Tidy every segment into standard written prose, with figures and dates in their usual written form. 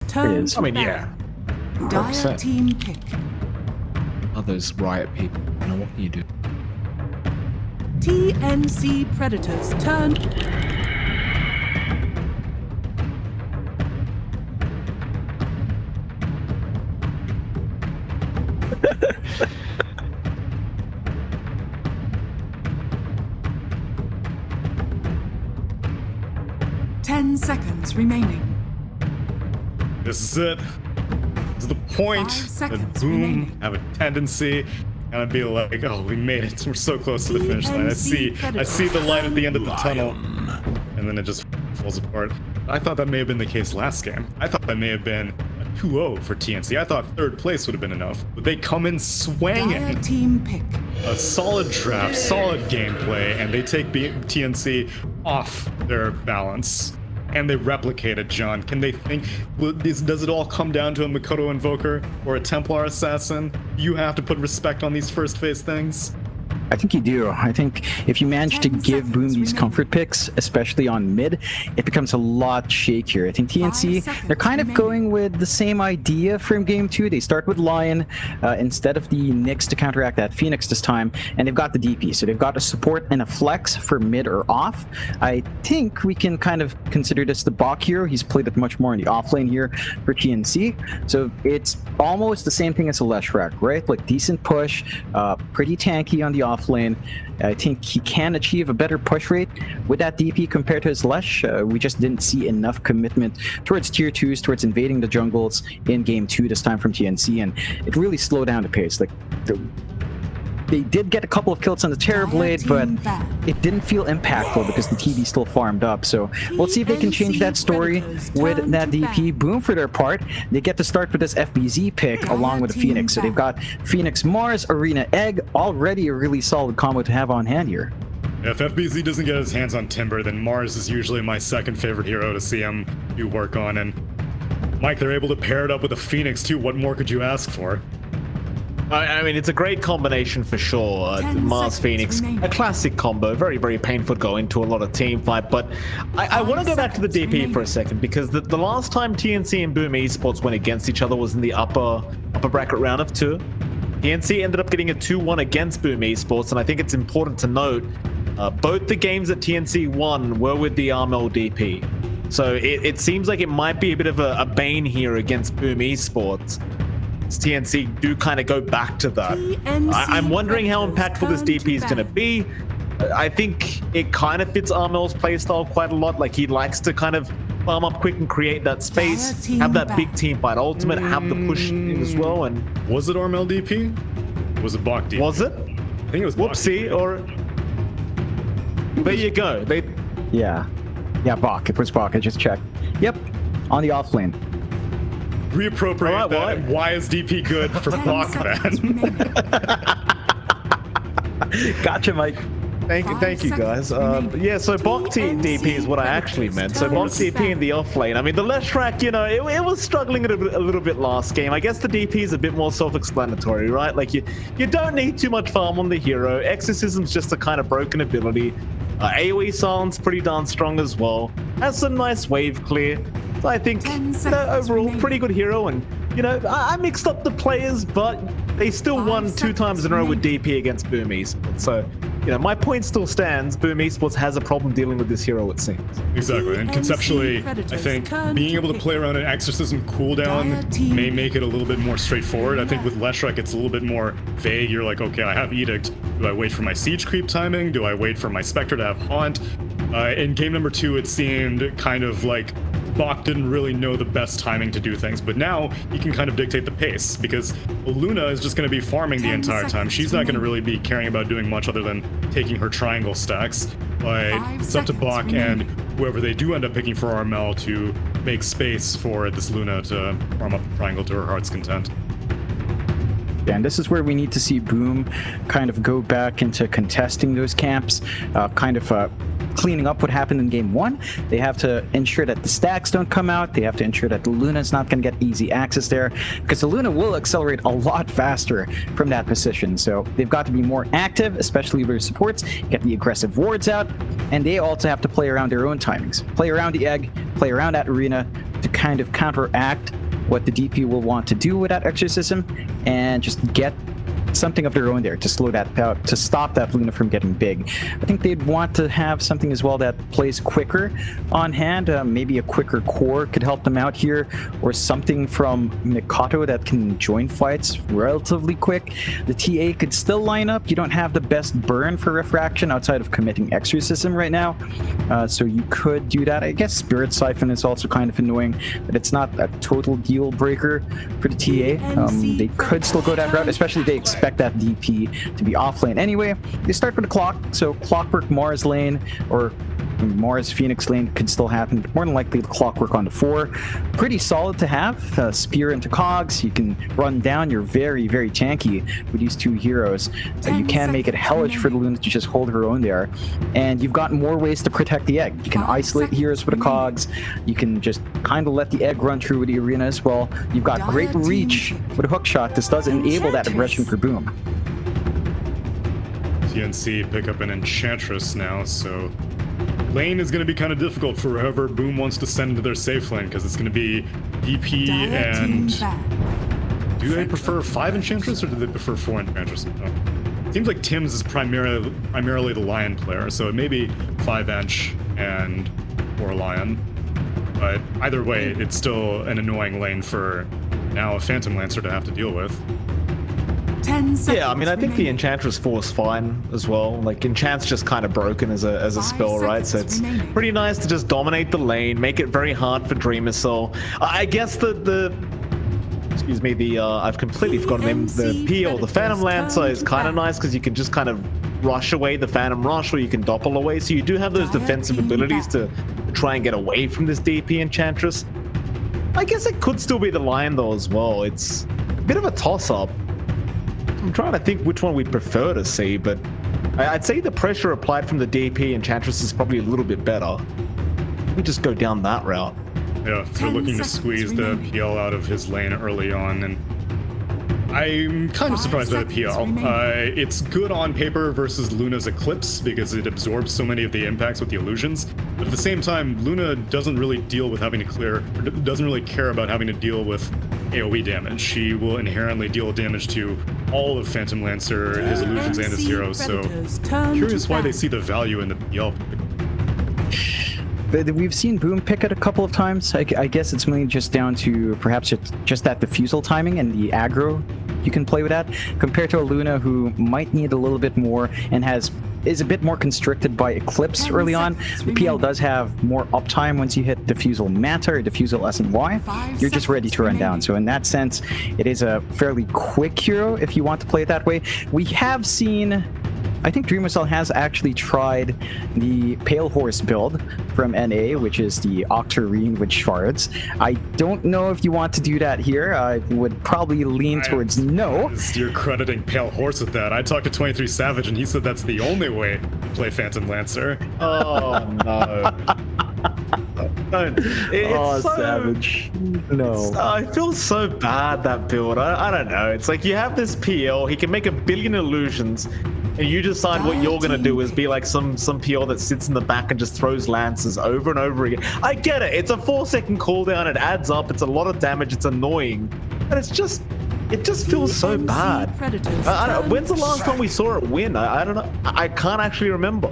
Turn is. to I mean, Baron. yeah. Dire 100%. team pick. Others riot people. You know, what can you do? TNC Predators turn. Ten seconds remaining. This is it. This is the point 5 that seconds Boom remaining. have a tendency kind of be like, oh, we made it. We're so close to the finish line. I see the light at the end of the tunnel. And then it just falls apart. I thought that may have been the case last game. I thought that may have been a 2-0 for TNC. I thought third place would have been enough. But they come in Dire swinging. team pick. A solid draft, solid gameplay, and they take TNC off their balance. And they replicate it, John. Can they think, does it all come down to a Mikoto Invoker or a Templar Assassin? You have to put respect on these first phase things. I think you do. I think if you manage to 10 give Boom seconds these remaining. comfort picks, especially on mid, it becomes a lot shakier. I think 5 TNC, seconds they're kind of remaining. going with the same idea from game 2. They start with Lion instead of the Nyx to counteract that Phoenix this time, and they've got the DP. So they've got a support and a flex for mid or off. I think we can kind of consider this the Bach hero. He's played it much more in the off lane here for TNC. So it's almost the same thing as a Leshrac, right? Like decent push, pretty tanky on the off lane. I think he can achieve a better push rate with that DP compared to his Lesh. We just didn't see enough commitment towards tier 2s, towards invading the jungles in game 2 this time from TNC, and it really slowed down the pace. Like they did get a couple of kills on the Terrorblade, but it didn't feel impactful because the TV still farmed up. So we'll see if they can change that story with that DP. Boom, for their part, they get to start with this FBZ pick along with the Phoenix. So they've got Phoenix Mars, Arena Egg, already a really solid combo to have on hand here. If FBZ doesn't get his hands on Timber, then Mars is usually my second favorite hero to see him do work on. And Mike, they're able to pair it up with a Phoenix too. What more could you ask for? I mean, it's a great combination for sure. 10 Mars seconds Phoenix, remaining. a classic combo, very, very painful to go into a lot of team fight. But I want to go back to the DP for a second, because the last time TNC and Boom Esports went against each other was in the upper bracket round of 2. TNC ended up getting a 2-1 against Boom Esports, and I think it's important to note both the games that TNC won were with the Armel DP. So it seems like it might be a bit of a bane here against Boom Esports. TNC do kind of go back to that. I'm wondering how impactful this DP is going to be. I think it kind of fits Armel's playstyle quite a lot. Like, he likes to kind of farm up quick and create that space, have that big team fight ultimate, have the push in as well. And Was it Armel DP? Was it Bach DP? was it? I think it was Bach Whoopsie, or there you go. Yeah, Bach. It was Bach. I just checked. Yep, on the off lane. Reappropriate All right, that. what? And why is DP good for 10 Bach seconds then? remaining. Gotcha, Mike. Thank you guys. Yeah, so Bach DP is what I actually meant. So Bach DP in the off lane. I mean, the Leshrac, you know, it was struggling a little bit last game. I guess the DP is a bit more self-explanatory, right? Like, you don't need too much farm on the hero. Exorcism's just a kind of broken ability. AoE silence pretty darn strong as well. Has some nice wave clear. So I think, 10 you know, seconds overall, remaining. pretty good hero. And, you know, I mixed up the players, but they still 5 won 2 times in a row with remaining. DP against Boom Esports. So, you know, my point still stands. Boom Esports has a problem dealing with this hero, it seems. Exactly, and TNC conceptually, I Predators think turn being to able to pick. play around an Exorcism Dire cooldown team may pick. make it a little bit more straightforward. I think with Leshrac, it's a little bit more vague. You're like, okay, I have Edict. Do I wait for my Siege creep timing? Do I wait for my Spectre to have Haunt? In game number 2, it seemed kind of like Bach didn't really know the best timing to do things, but now he can kind of dictate the pace, because Luna is just going to be farming the 10 entire time. seconds She's not going to remaining. really be caring about doing much other than taking her triangle stacks. But 5 it's up to seconds Bach and remaining. whoever they do end up picking for Armel to make space for this Luna to farm up the triangle to her heart's content. And this is where we need to see Boom kind of go back into contesting those camps, cleaning up what happened in game 1. They have to ensure that the stacks don't come out. They have to ensure that the Luna's not going to get easy access there, because the Luna will accelerate a lot faster from that position. So they've got to be more active, especially with their supports, get the aggressive wards out, and they also have to play around their own timings. Play around the egg, play around that arena to kind of counteract what the DP will want to do with that exorcism, and just get something of their own there to slow that out, to stop that Luna from getting big. I think they'd want to have something as well that plays quicker on hand. Maybe a quicker core could help them out here, or something from Mikoto that can join fights relatively quick. The TA could still line up. You don't have the best burn for refraction outside of committing exorcism right now, so you could do that. I guess Spirit Siphon is also kind of annoying, but it's not a total deal breaker for the TA. They could still go that route, especially if they expect that DP to be off lane anyway. They start with a clock, so Clockwork Mars lane or Mars Phoenix lane could still happen, but more than likely the Clockwork on the 4. Pretty solid to have. Spear into cogs, you can run down. You're very, very tanky with these two heroes. You can make it hellish for the Luna to just hold her own there, and you've got more ways to protect the egg. You can isolate heroes with the cogs, you can just kind of let the egg run through the arena as well. You've got great reach with a hook shot. This does enable that aggression for Boom. TNC pick up an Enchantress now, so lane is going to be kind of difficult for whoever Boom wants to send into their safe lane, because it's going to be DP and... Do they prefer 5 Enchantress or do they prefer 4 Enchantress? Oh. Seems like Tim's is primarily the Lion player, so it may be 5 Ench and 4 Lion. But either way, it's still an annoying lane for now a Phantom Lancer to have to deal with. 10 seconds Yeah, I mean, I think the remaining. Enchantress 4 is fine as well. Like, Enchant's just kind of broken as a 5 spell, right? So it's seconds remaining. pretty nice to just dominate the lane, make it very hard for Dreamer Soul. I guess excuse me, I've completely forgotten the name. The PL, the Phantom Lancer, is kind of nice because you can just kind of rush away the Phantom Rush, or you can doppel away. So you do have those defensive abilities to try and get away from this DP Enchantress. I guess it could still be the Lion though as well. It's a bit of a toss-up. I'm trying to think which one we'd prefer to see, but I'd say the pressure applied from the DP Enchantress is probably a little bit better. We just go down that route. Yeah, they're looking to squeeze the PL out of his lane early on, and I'm kind of surprised by the PL. It's good on paper versus Luna's Eclipse because it absorbs so many of the impacts with the illusions, but at the same time, Luna doesn't really deal with having to clear, or doesn't really care about having to deal with AoE damage. She will inherently deal damage to all of Phantom Lancer, his illusions, and his heroes, so curious why they see the value in the PL. But we've seen Boom pick it a couple of times. I guess it's mainly just down to perhaps just that diffusal timing and the aggro you can play with that, compared to a Luna who might need a little bit more and is a bit more constricted by Eclipse early on. The PL does have more uptime once you hit Diffusal Manta or Diffusal SNY. You're just ready to run down. So in that sense, it is a fairly quick hero if you want to play it that way. We have seen... I think Dreamercell has actually tried the Pale Horse build from NA, which is the Octarine with shards. I don't know if you want to do that here. I would probably lean towards no. You're crediting Pale Horse with that. I talked to 23 Savage and he said that's the only way to play Phantom Lancer. Oh no. It's so Savage. No. I feel so bad, that build. I don't know. It's like you have this PL, he can make a billion illusions, and you decide what you're gonna do is be like some PL that sits in the back and just throws lances over and over again. I get it. It's a 4-second cooldown. It adds up. It's a lot of damage. It's annoying, but it just feels so bad. When's the last time we saw it win? I don't know. I can't actually remember.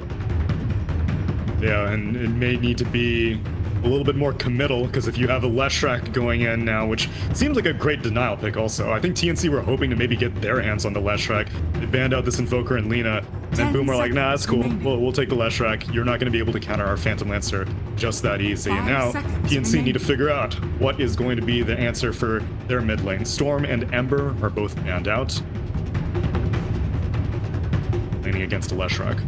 Yeah, and it may need to be a little bit more committal, because if you have a Leshrac going in now, which seems like a great denial pick also. I think TNC were hoping to maybe get their hands on the Leshrac. They banned out this Invoker and Lina, and then Boom were like, nah, that's cool. We'll take the Leshrac. You're not going to be able to counter our Phantom Lancer just that easy. And now TNC need to figure out what is going to be the answer for their mid lane. Storm and Ember are both banned out. Laning against a Leshrac.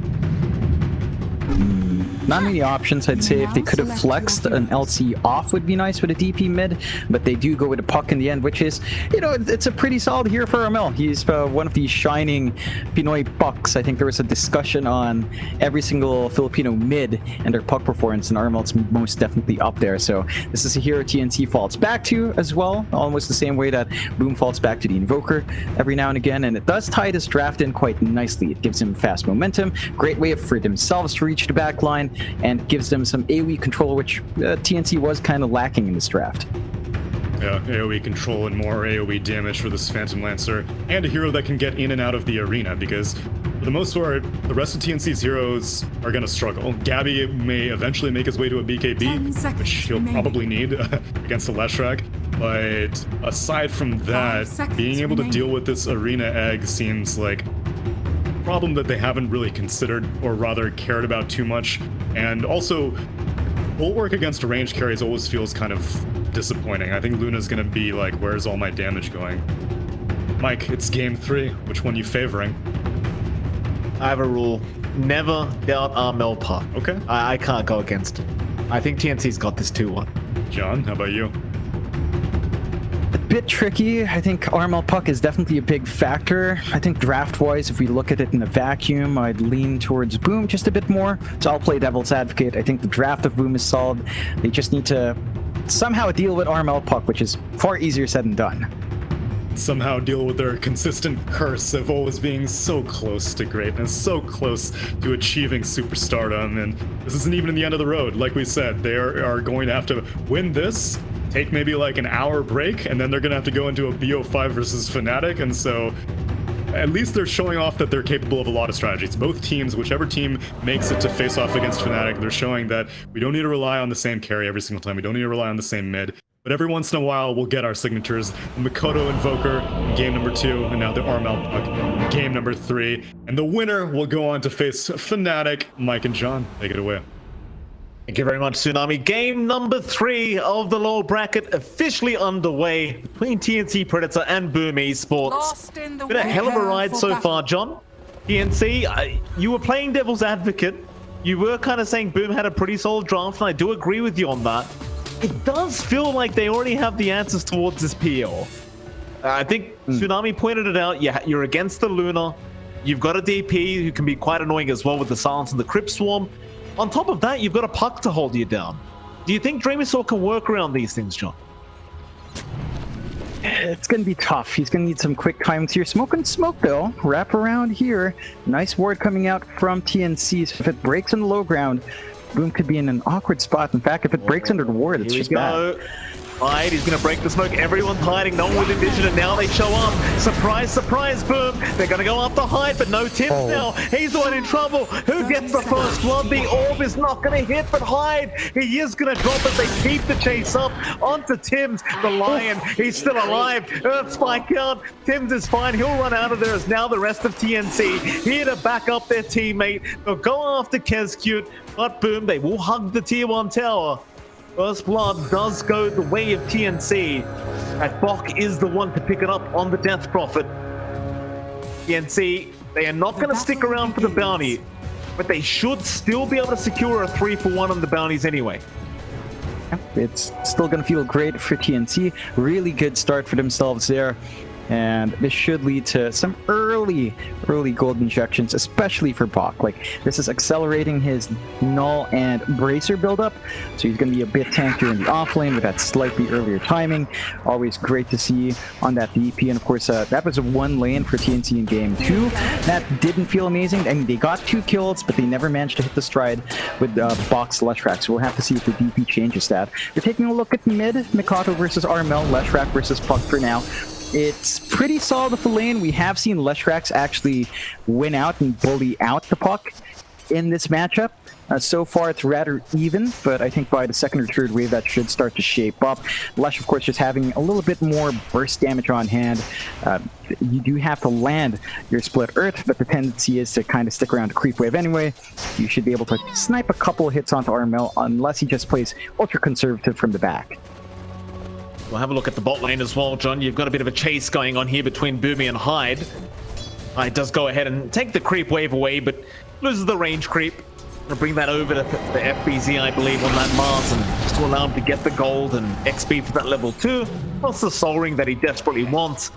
Not many options. I'd say if they could have flexed an LC off would be nice with a DP mid, but they do go with a puck in the end, which is, you know, it's a pretty solid hero for Armel. He's one of the shining Pinoy pucks. I think there was a discussion on every single Filipino mid and their puck performance, and Armel's most definitely up there. So this is a hero TNC falls back to as well, almost the same way that Boom falls back to the Invoker every now and again, and it does tie this draft in quite nicely. It gives him fast momentum, great way for themselves to reach the back line, and gives them some AoE control, which TNC was kind of lacking in this draft. Yeah, AoE control and more AoE damage for this Phantom Lancer, and a hero that can get in and out of the arena, because for the most part, the rest of TNC's heroes are going to struggle. Gabby may eventually make his way to a BKB, which he'll probably need against the Leshrac, but aside from that, being able to deal with this arena egg seems like a problem that they haven't really considered, or rather cared about too much. And also, bulwark against a range carries always feels kind of disappointing. I think Luna's gonna be like, where's all my damage going? Mike, it's game 3. Which one you favoring? I have a rule. Never doubt Armel puck. Okay. I can't go against it. I think TNC's got this 2-1. John, how about you? A bit tricky. I think Armel puck is definitely a big factor. I think draft-wise, if we look at it in a vacuum, I'd lean towards Boom just a bit more. So I'll play devil's advocate. I think the draft of Boom is solid. They just need to somehow deal with Armel puck, which is far easier said than done. Somehow deal with their consistent curse of always being so close to greatness, so close to achieving superstardom, and this isn't even in the end of the road. Like we said, they are going to have to win this, take maybe like an hour break, and then they're going to have to go into a BO5 versus Fnatic, and so at least they're showing off that they're capable of a lot of strategies. Both teams, whichever team makes it to face off against Fnatic, they're showing that we don't need to rely on the same carry every single time. We don't need to rely on the same mid. But every once in a while, we'll get our signatures. The Mikoto Invoker in game number 2, and now the Armel puck in game number 3. And the winner will go on to face Fnatic. Mike and John, take it away. Thank you very much, Tsunami. Game number 3 of the lower bracket officially underway between TNC Predator and Boom Esports. Been a hell of a ride so far, John. TNC, you were playing devil's advocate. You were kind of saying Boom had a pretty solid draft, and I do agree with you on that. It does feel like they already have the answers towards this PO. I think Tsunami pointed it out. Yeah, you're against the Luna. You've got a DP who can be quite annoying as well with the silence and the Crypt Swarm. On top of that, you've got a puck to hold you down. Do you think Dreamersaw can work around these things, John? It's going to be tough. He's going to need some quick times here. Smoke and smoke, though. Wrap around here. Nice ward coming out from TNC. So if it breaks in the low ground, Boom could be in an awkward spot. In fact, if it breaks under the ward, it's just bad. Hide, he's going to break the smoke. Everyone's hiding. No one with envision, and now they show up. Surprise, surprise, Boom. They're going to go after Hyde, but no Tims now. He's the one in trouble. Who gets the first blood? The orb is not going to hit, but Hyde, he is going to drop as they keep the chase up onto Tims. The Lion, he's still alive. Earth spike out. Tims is fine. He'll run out of there as now the rest of TNC here to back up their teammate. They'll go after Kezcute, but Boom, they will hug the tier 1 tower. First blood does go the way of TNC. And Bok is the one to pick it up on the Death Prophet. TNC, they are not going to stick around for the bounty, but they should still be able to secure a 3-for-1 on the bounties anyway. It's still going to feel great for TNC. Really good start for themselves there. And this should lead to some early gold injections, especially for Bok. Like, this is accelerating his Null and Bracer buildup, so he's going to be a bit tankier in the offlane with that slightly earlier timing. Always great to see on that DP, and of course, that was a 1 lane for TNC in game 2. That didn't feel amazing. I mean, they got 2 kills, but they never managed to hit the stride with Bok's Leshrac, so we'll have to see if the DP changes that. We're taking a look at mid, Mikoto versus Armel, Leshrac versus Puck for now. It's pretty solid with the lane. We have seen Leshrac actually win out and bully out the Puck in this matchup. So far, it's rather even, but I think by the second or third wave, that should start to shape up. Lesh, of course, just having a little bit more burst damage on hand. You do have to land your split Earth, but the tendency is to kind of stick around to creep wave anyway. You should be able to snipe a couple of hits onto Armel, unless he just plays ultra conservative from the back. We'll have a look at the bot lane as well, John. You've got a bit of a chase going on here between Boomy and Hyde. Hyde does go ahead and take the creep wave away, but loses the range creep. Gonna bring that over to the FBZ, I believe, on that Mars, and just to allow him to get the gold and XP for that level 2. Plus the soul ring that he desperately wants.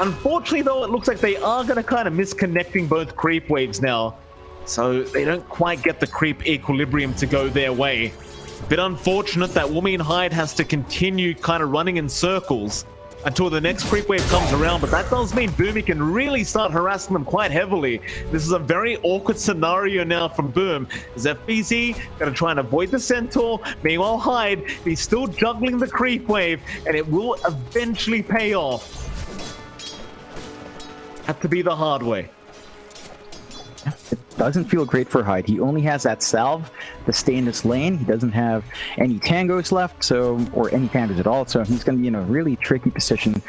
Unfortunately, though, it looks like they are going to kind of miss connecting both creep waves now. So they don't quite get the creep equilibrium to go their way. Bit unfortunate that Wumi and Hyde has to continue kind of running in circles until the next creep wave comes around, but that does mean Boomy can really start harassing them quite heavily. This is a very awkward scenario now from Boom. As FBZ gonna try and avoid the Centaur, meanwhile Hyde, he's still juggling the creep wave, and it will eventually pay off. Had to be the hard way. It doesn't feel great for Hyde. He only has that salve to stay in this lane. He doesn't have any tangos left, or any tangos at all, so he's going to be in a really tricky position.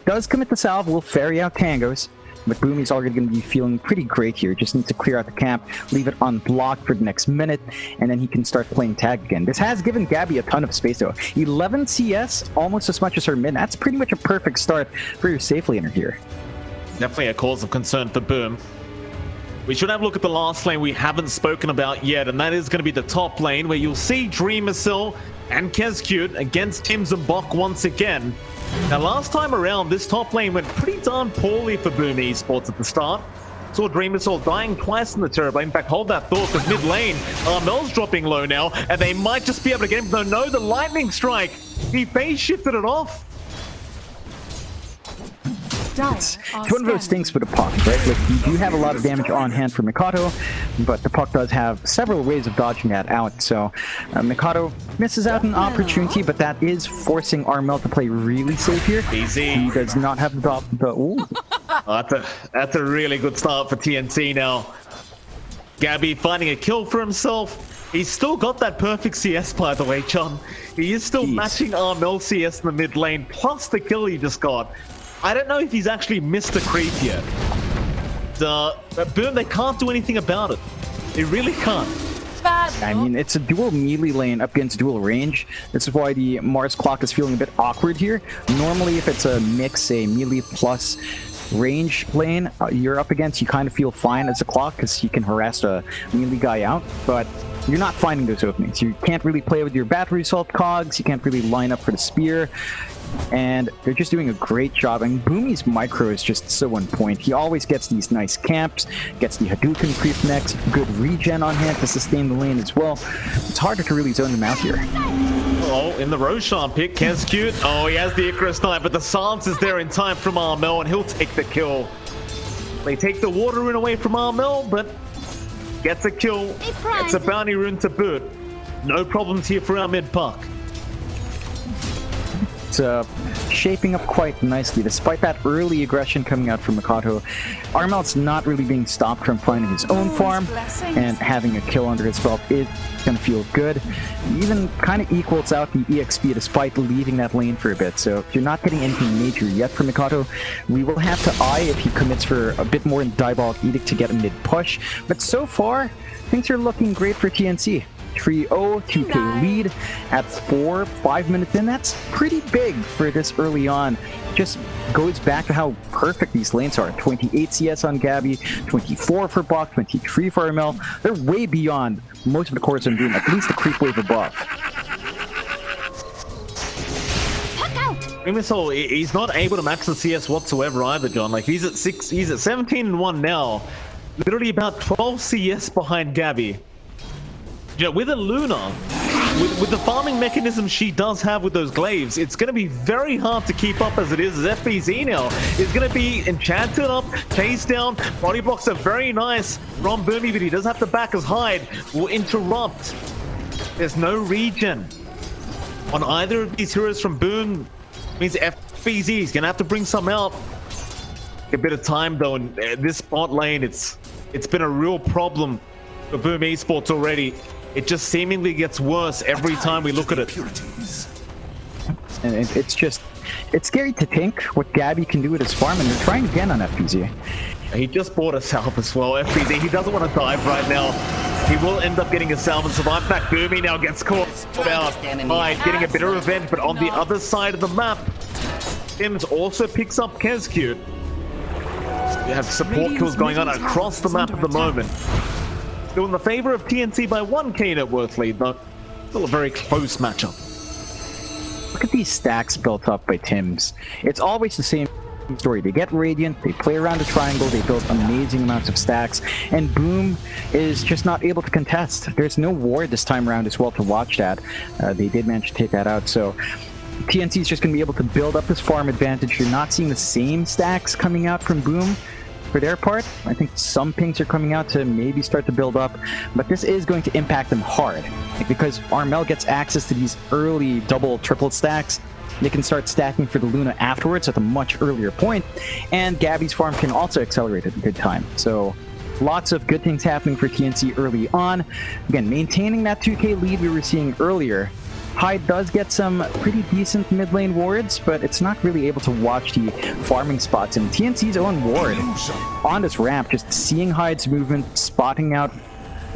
Does commit the salve, will ferry out tangos, but Boomy's already going to be feeling pretty great here. Just needs to clear out the camp, leave it unblocked for the next minute, and then he can start playing tag again. This has given Gabby a ton of space though. 11 CS, almost as much as her mid. That's pretty much a perfect start for your safe laner here. Definitely a cause of concern for Boom. We should have a look at the last lane we haven't spoken about yet, and that is going to be the top lane, where you'll see Dreamercell and Kezcute against Tim Zambok once again. Now, last time around, this top lane went pretty darn poorly for Boom Esports at the start. Saw Dreamercell dying twice in the turret. In fact, hold that thought, because mid lane, Mel's dropping low now, and they might just be able to get him. No, the lightning strike. He phase shifted it off. It's one of those things with a puck, right? Like, you do have a lot of damage on hand for Mikado, but the puck does have several ways of dodging that out. So Mikado misses out an opportunity, but that is forcing Armel to play really safe here. Easy. He does not have the ooh. That's a really good start for TNC now. Gabby finding a kill for himself. He's still got that perfect CS, by the way, John. He is still matching Armel CS in the mid lane, plus the kill he just got. I don't know if he's actually missed a creep yet. Boom, they can't do anything about it. They really can't. I mean, it's a dual melee lane up against dual range. This is why the Mars clock is feeling a bit awkward here. Normally, if it's a mix, a melee plus range lane you're up against, you kind of feel fine as a clock because you can harass a melee guy out, but you're not finding those openings. You can't really play with your battery assault cogs, you can't really line up for the spear, and they're just doing a great job. And Boomy's micro is just so on point. He always gets these nice camps, gets the Hadouken creep next, good regen on hand to sustain the lane as well. It's harder to really zone them out here. Oh, in the Roshan pick, Kezcute. Oh, he has the Icarus Knight, but the silence is there in time from Armel, and he'll take the kill. They take the water rune away from Armel, but gets a kill. It's a bounty rune to boot. No problems here for our mid puck. It's shaping up quite nicely. Despite that early aggression coming out from Mikado, Armel's not really being stopped from finding his own farm, and having a kill under his belt is going to feel good. Even kind of equals out the EXP despite leaving that lane for a bit. So if you're not getting anything major yet from Mikado, we will have to eye if he commits for a bit more in Diabolic Edict to get a mid push. But so far, things are looking great for TNC. 3-0, 2K lead at 4-5 minutes in. That's pretty big for this early on. Just goes back to how perfect these lanes are. 28 CS on Gabby, 24 for Bok, 23 for Armel. They're way beyond most of the cores on Doom, at least the creep wave above. Dreamercell, he's not able to max the CS whatsoever either, John. Like, he's at 17-1 now. Literally about 12 CS behind Gabby. You know, with a Luna, with the farming mechanism she does have with those glaives, it's going to be very hard to keep up as it is. As FBZ now is going to be enchanted up, chased down. Body blocks are very nice from Boomy, but he does have to back as Hyde will interrupt. There's no regen on either of these heroes from Boom. Means FBZ is going to have to bring some out. A bit of time though, in this bot lane, it's been a real problem for Boom Esports already. It just seemingly gets worse every time we look at it. And it's scary to think what Gabby can do with his farm, and they're trying again on FBZ. He just bought a salve as well. FBZ, he doesn't want to dive right now. He will end up getting a salve and survive. In fact, Boomy now gets caught out by getting a bit of revenge, but on the other side of the map, Sims also picks up Kezcute. We have support kills going on across the map at the moment. Still in the favor of TNC by 1k net worth lead, though. Still a very close matchup. Look at these stacks built up by Tims. It's always the same story. They get Radiant, they play around the triangle, they build amazing amounts of stacks, and Boom is just not able to contest. There's no ward this time around as well to watch that. They did manage to take that out, so TNC is just going to be able to build up this farm advantage. You're not seeing the same stacks coming out from Boom for their part. I think some pings are coming out to maybe start to build up, but this is going to impact them hard. Because Armel gets access to these early double, triple stacks, they can start stacking for the Luna afterwards at a much earlier point, and Gabby's farm can also accelerate at a good time. So lots of good things happening for TNC early on. Again, maintaining that 2k lead we were seeing earlier. Hyde does get some pretty decent mid lane wards, but it's not really able to watch the farming spots. And TNC's own ward on this ramp, just seeing Hyde's movement, spotting out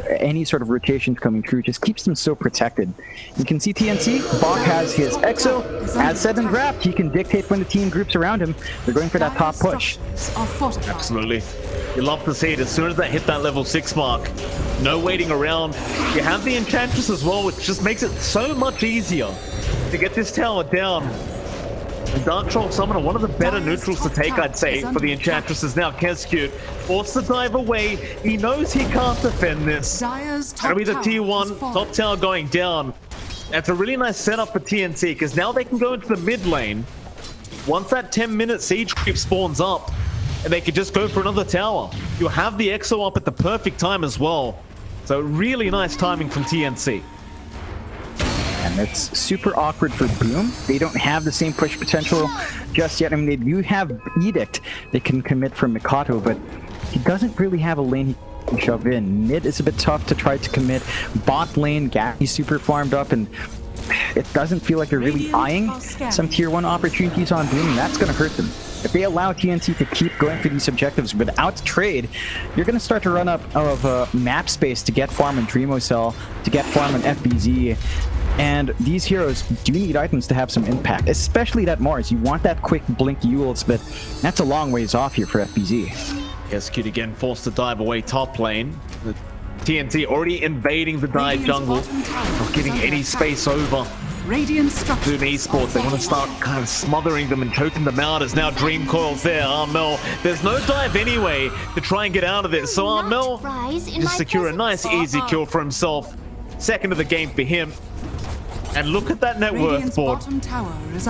any sort of rotations coming through, just keeps them so protected. You can see TNC, Bach has his EXO. As said in draft, he can dictate when the team groups around him. They're going for that top push. Absolutely. You love to see it as soon as they hit that level 6 mark. No waiting around. You have the Enchantress as well, which just makes it so much easier to get this tower down. The Dark Troll Summoner, one of the better neutrals to take, I'd say, for the Enchantress is now Kescute. Forced to dive away. He knows he can't defend this. That'll be the T1 top tower going down. That's a really nice setup for TNC, because now they can go into the mid lane. Once that 10-minute siege creep spawns up, and they can just go for another tower. You'll have the EXO up at the perfect time as well. So really nice timing from TNC. And it's super awkward for Boom. They don't have the same push potential just yet. I mean, they do have Edict they can commit from Mikato, but he doesn't really have a lane he can shove in. Mid is a bit tough to try to commit. Bot lane, Gabby's super farmed up, and it doesn't feel like they're really eyeing some tier 1 opportunities on Boom, and that's going to hurt them. If they allow TNC to keep going for these objectives without trade, you're going to start to run up of map space to get farm on Dreamocell, to get farm on FBZ. And these heroes do need items to have some impact, especially that Mars. You want that quick blink Yules, but that's a long ways off here for FBZ. Kescute again forced to dive away top lane. The TNC already invading the dive jungle, not giving any space over. Boom Esports, they want to start kind of smothering them and choking them out as now Dream Coil's there. Armel, there's no dive anyway to try and get out of this, so Armel just secure a nice easy kill for himself. Second of the game for him. And look at that net worth board.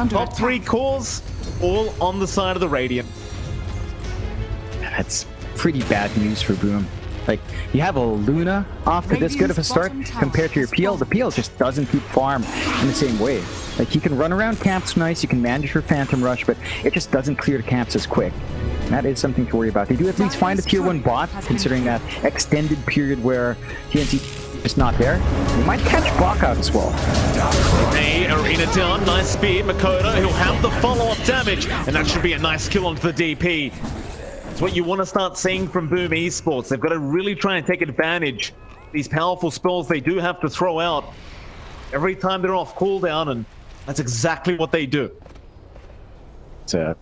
Top 3 cores, all on the side of the Radiant. That's pretty bad news for Boom. Like, you have a Luna off to this good of a start compared to your PL. The PL just doesn't keep farm in the same way. Like, he can run around camps nice, you can manage your Phantom Rush, but it just doesn't clear the camps as quick. And that is something to worry about. They do at least find a tier 1 bot, considering that extended period where TNC is not there. They might catch Bach out as well. Hey, Arena down, nice speed. Makoto, he'll have the follow-up damage, and that should be a nice kill onto the DP. It's what you want to start seeing from Boom Esports. They've got to really try and take advantage of these powerful spells they do have to throw out every time they're off cooldown, and that's exactly what they do. It's a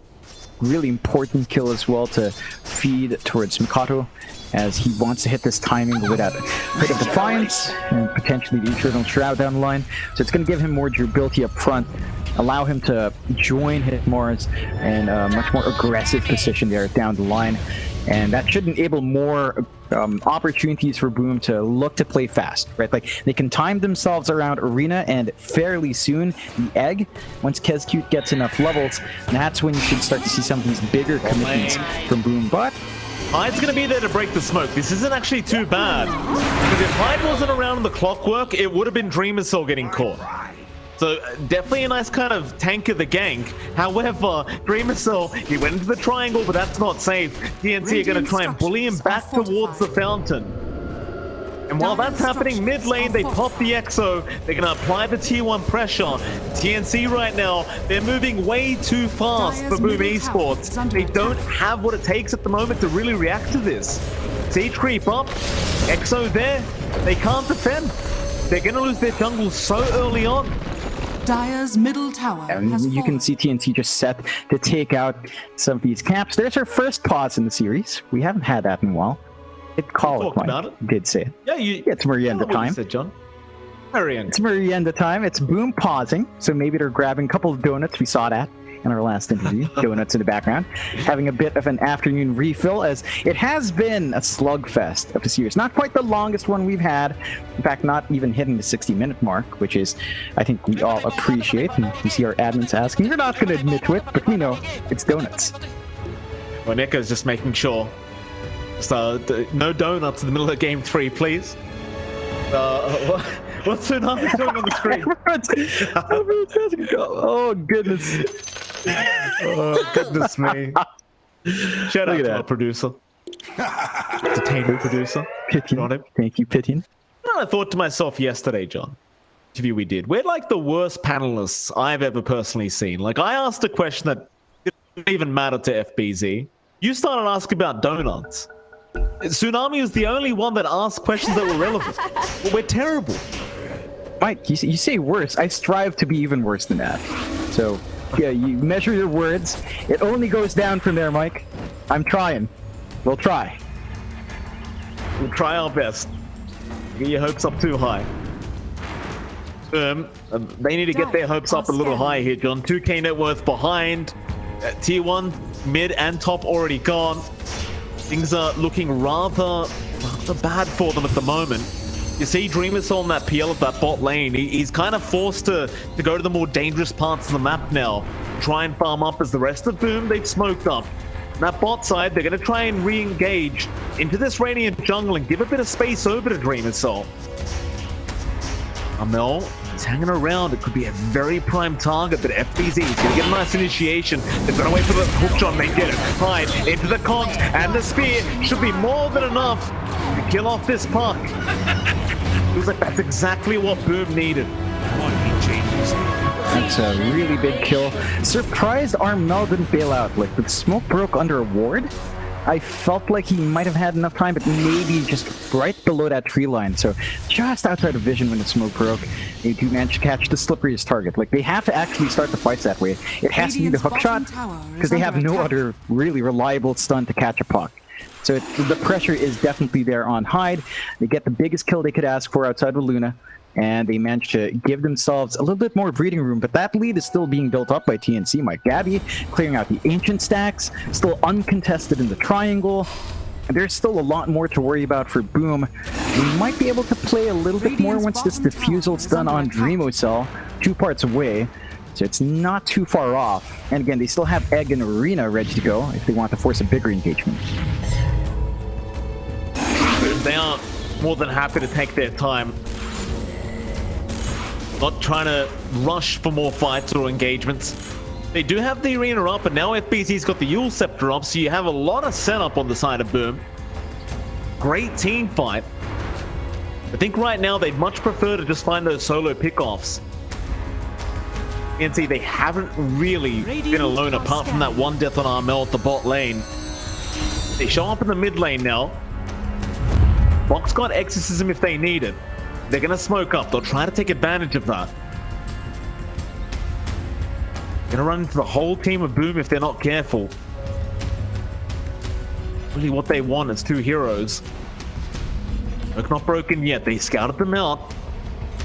really important kill as well to feed towards Mikato, as he wants to hit this timing with that Bit of Defiance and potentially the Eternal Shroud down the line. So it's going to give him more durability up front, allow him to join his Mars in a much more aggressive position there down the line. And that should enable more opportunities for Boom to look to play fast, right? Like, they can time themselves around Arena, and fairly soon, the Egg, once Kescute gets enough levels, that's when you should start to see some of these bigger commitments from Boom. But Hyde's going to be there to break the smoke. This isn't actually too bad, because if Hyde wasn't around in the clockwork, it would have been Dreamocell getting caught. So definitely a nice kind of tank of the gank. However, Dreamocell, he went into the triangle, but that's not safe. TNC are going to try and bully him back towards the fountain. And while that's happening mid lane, they pop the EXO. They're going to apply the T1 pressure. TNC right now, they're moving way too fast for Boom Esports. They don't have what it takes at the moment to really react to this. Siege creep up, EXO there, they can't defend. They're going to lose their jungle so early on. Dire's middle tower has you can see TNC just set to take out some of these camps. There's our first pause in the series. We haven't had that in a while. call Talked it, Mike. about it. Did say it. Yeah, you. It's merienda What you time. said, John. Merienda. It's merienda time. It's Boom pausing, so maybe they're grabbing a couple of donuts. We saw that in our last interview. Donuts in the background. Having a bit of an afternoon refill, as it has been a slugfest of a series. Not quite the longest one we've had. In fact, not even hitting the 60-minute mark, which is, I think, we all appreciate. And we see our admins asking. You're not going to admit to it, but we know it's donuts. Well, Nico's just making sure. So, no donuts in the middle of game 3, please. What's Tsunami doing on the screen? Oh, goodness. Oh, goodness me. Shout out to our producer. Entertainment producer. Pitian. Thank you, Pitian. I thought to myself yesterday, John, interview we did, we're like the worst panelists I've ever personally seen. Like, I asked a question that didn't even matter to FBZ. You started asking about donuts. Tsunami was the only one that asked questions that were relevant. Well, we're terrible. Mike, you say worse. I strive to be even worse than that. So, yeah, you measure your words. It only goes down from there, Mike. I'm trying. We'll try. We'll try our best. Get your hopes up too high. They need to get their hopes up a little high here, John. 2K net worth behind. Tier 1, mid and top already gone. Things are looking rather bad for them at the moment. You see Dreamer Soul in that PL of that bot lane. He's kind of forced to go to the more dangerous parts of the map now. Try and farm up as the rest of Boom, they've smoked up. On that bot side, they're going to try and re-engage into this Radiant jungle and give a bit of space over to Dreamer Soul. Amel, he's hanging around. It could be a very prime target, but FBZ is going to get a nice initiation. They're going to wait for the hook shot and they get it. Hide into the conch, and the spear should be more than enough to kill off this puck. Feels like that's exactly what Boom needed. That's a really big kill. Surprised Armel didn't bail out. Like, the smoke broke under a ward. I felt like he might have had enough time, but maybe just right below that tree line. So just outside of vision when the smoke broke, they do manage to catch the slipperiest target. Like, they have to actually start the fights that way. It has to be the hook shot because they have no other really reliable stun to catch a puck. So the pressure is definitely there on Hyde. They get the biggest kill they could ask for outside of Luna, and they managed to give themselves a little bit more breathing room, but that lead is still being built up by TNC. Mike Gabby clearing out the ancient stacks, still uncontested in the triangle. And there's still a lot more to worry about for Boom. We might be able to play a little bit more once this diffusal's done on Dreamocell, 2 parts away. So it's not too far off. And again, they still have Egg and Arena ready to go if they want to force a bigger engagement. They are more than happy to take their time. Not trying to rush for more fights or engagements. They do have the arena up, and now FBZ's got the Yule Scepter up, so you have a lot of setup on the side of Boom. Great team fight. I think right now they'd much prefer to just find those solo pickoffs. You can see they haven't really been alone apart from that one death on Armel at the bot lane. They show up in the mid lane now. Box got Exorcism if they need it. They're going to smoke up. They'll try to take advantage of that. Going to run into the whole team of Boom if they're not careful. Really what they want is 2 heroes. Smoke not broken yet. They scouted them out.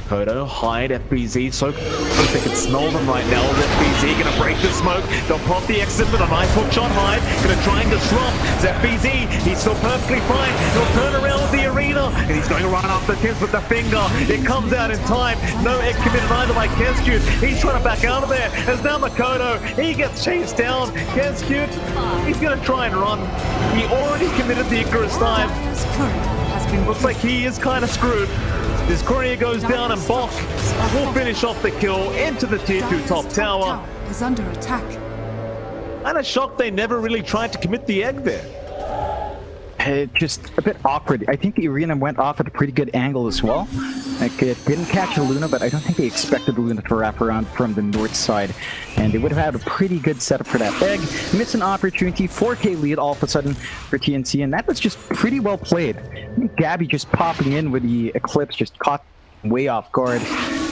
Kodo, Hyde, FBZ, so close they can smell them right now. FBZ gonna break the smoke. They'll pop the exit with a nice hook shot. Hyde gonna try and disrupt. FBZ, he's still perfectly fine. He'll turn around with the arena, and he's going to run up the tips with the finger. It comes out in time. No egg committed either by Keskute. He's trying to back out of there. As now Makoto, he gets chased down. Keskute, he's gonna try and run. He already committed the Icarus dive. Looks like he is kind of screwed. This courier goes down and Bok will finish off the kill into the tier 2 top tower. Is under attack. And a shock they never really tried to commit the egg there. Just a bit awkward. I think the arena went off at a pretty good angle as well. Like, it didn't catch the Luna, but I don't think they expected the Luna to wrap around from the north side. And they would have had a pretty good setup for that egg. Missed an opportunity, 4K lead all of a sudden for TNC, and that was just pretty well played. I think Gabby just popping in with the Eclipse just caught way off guard.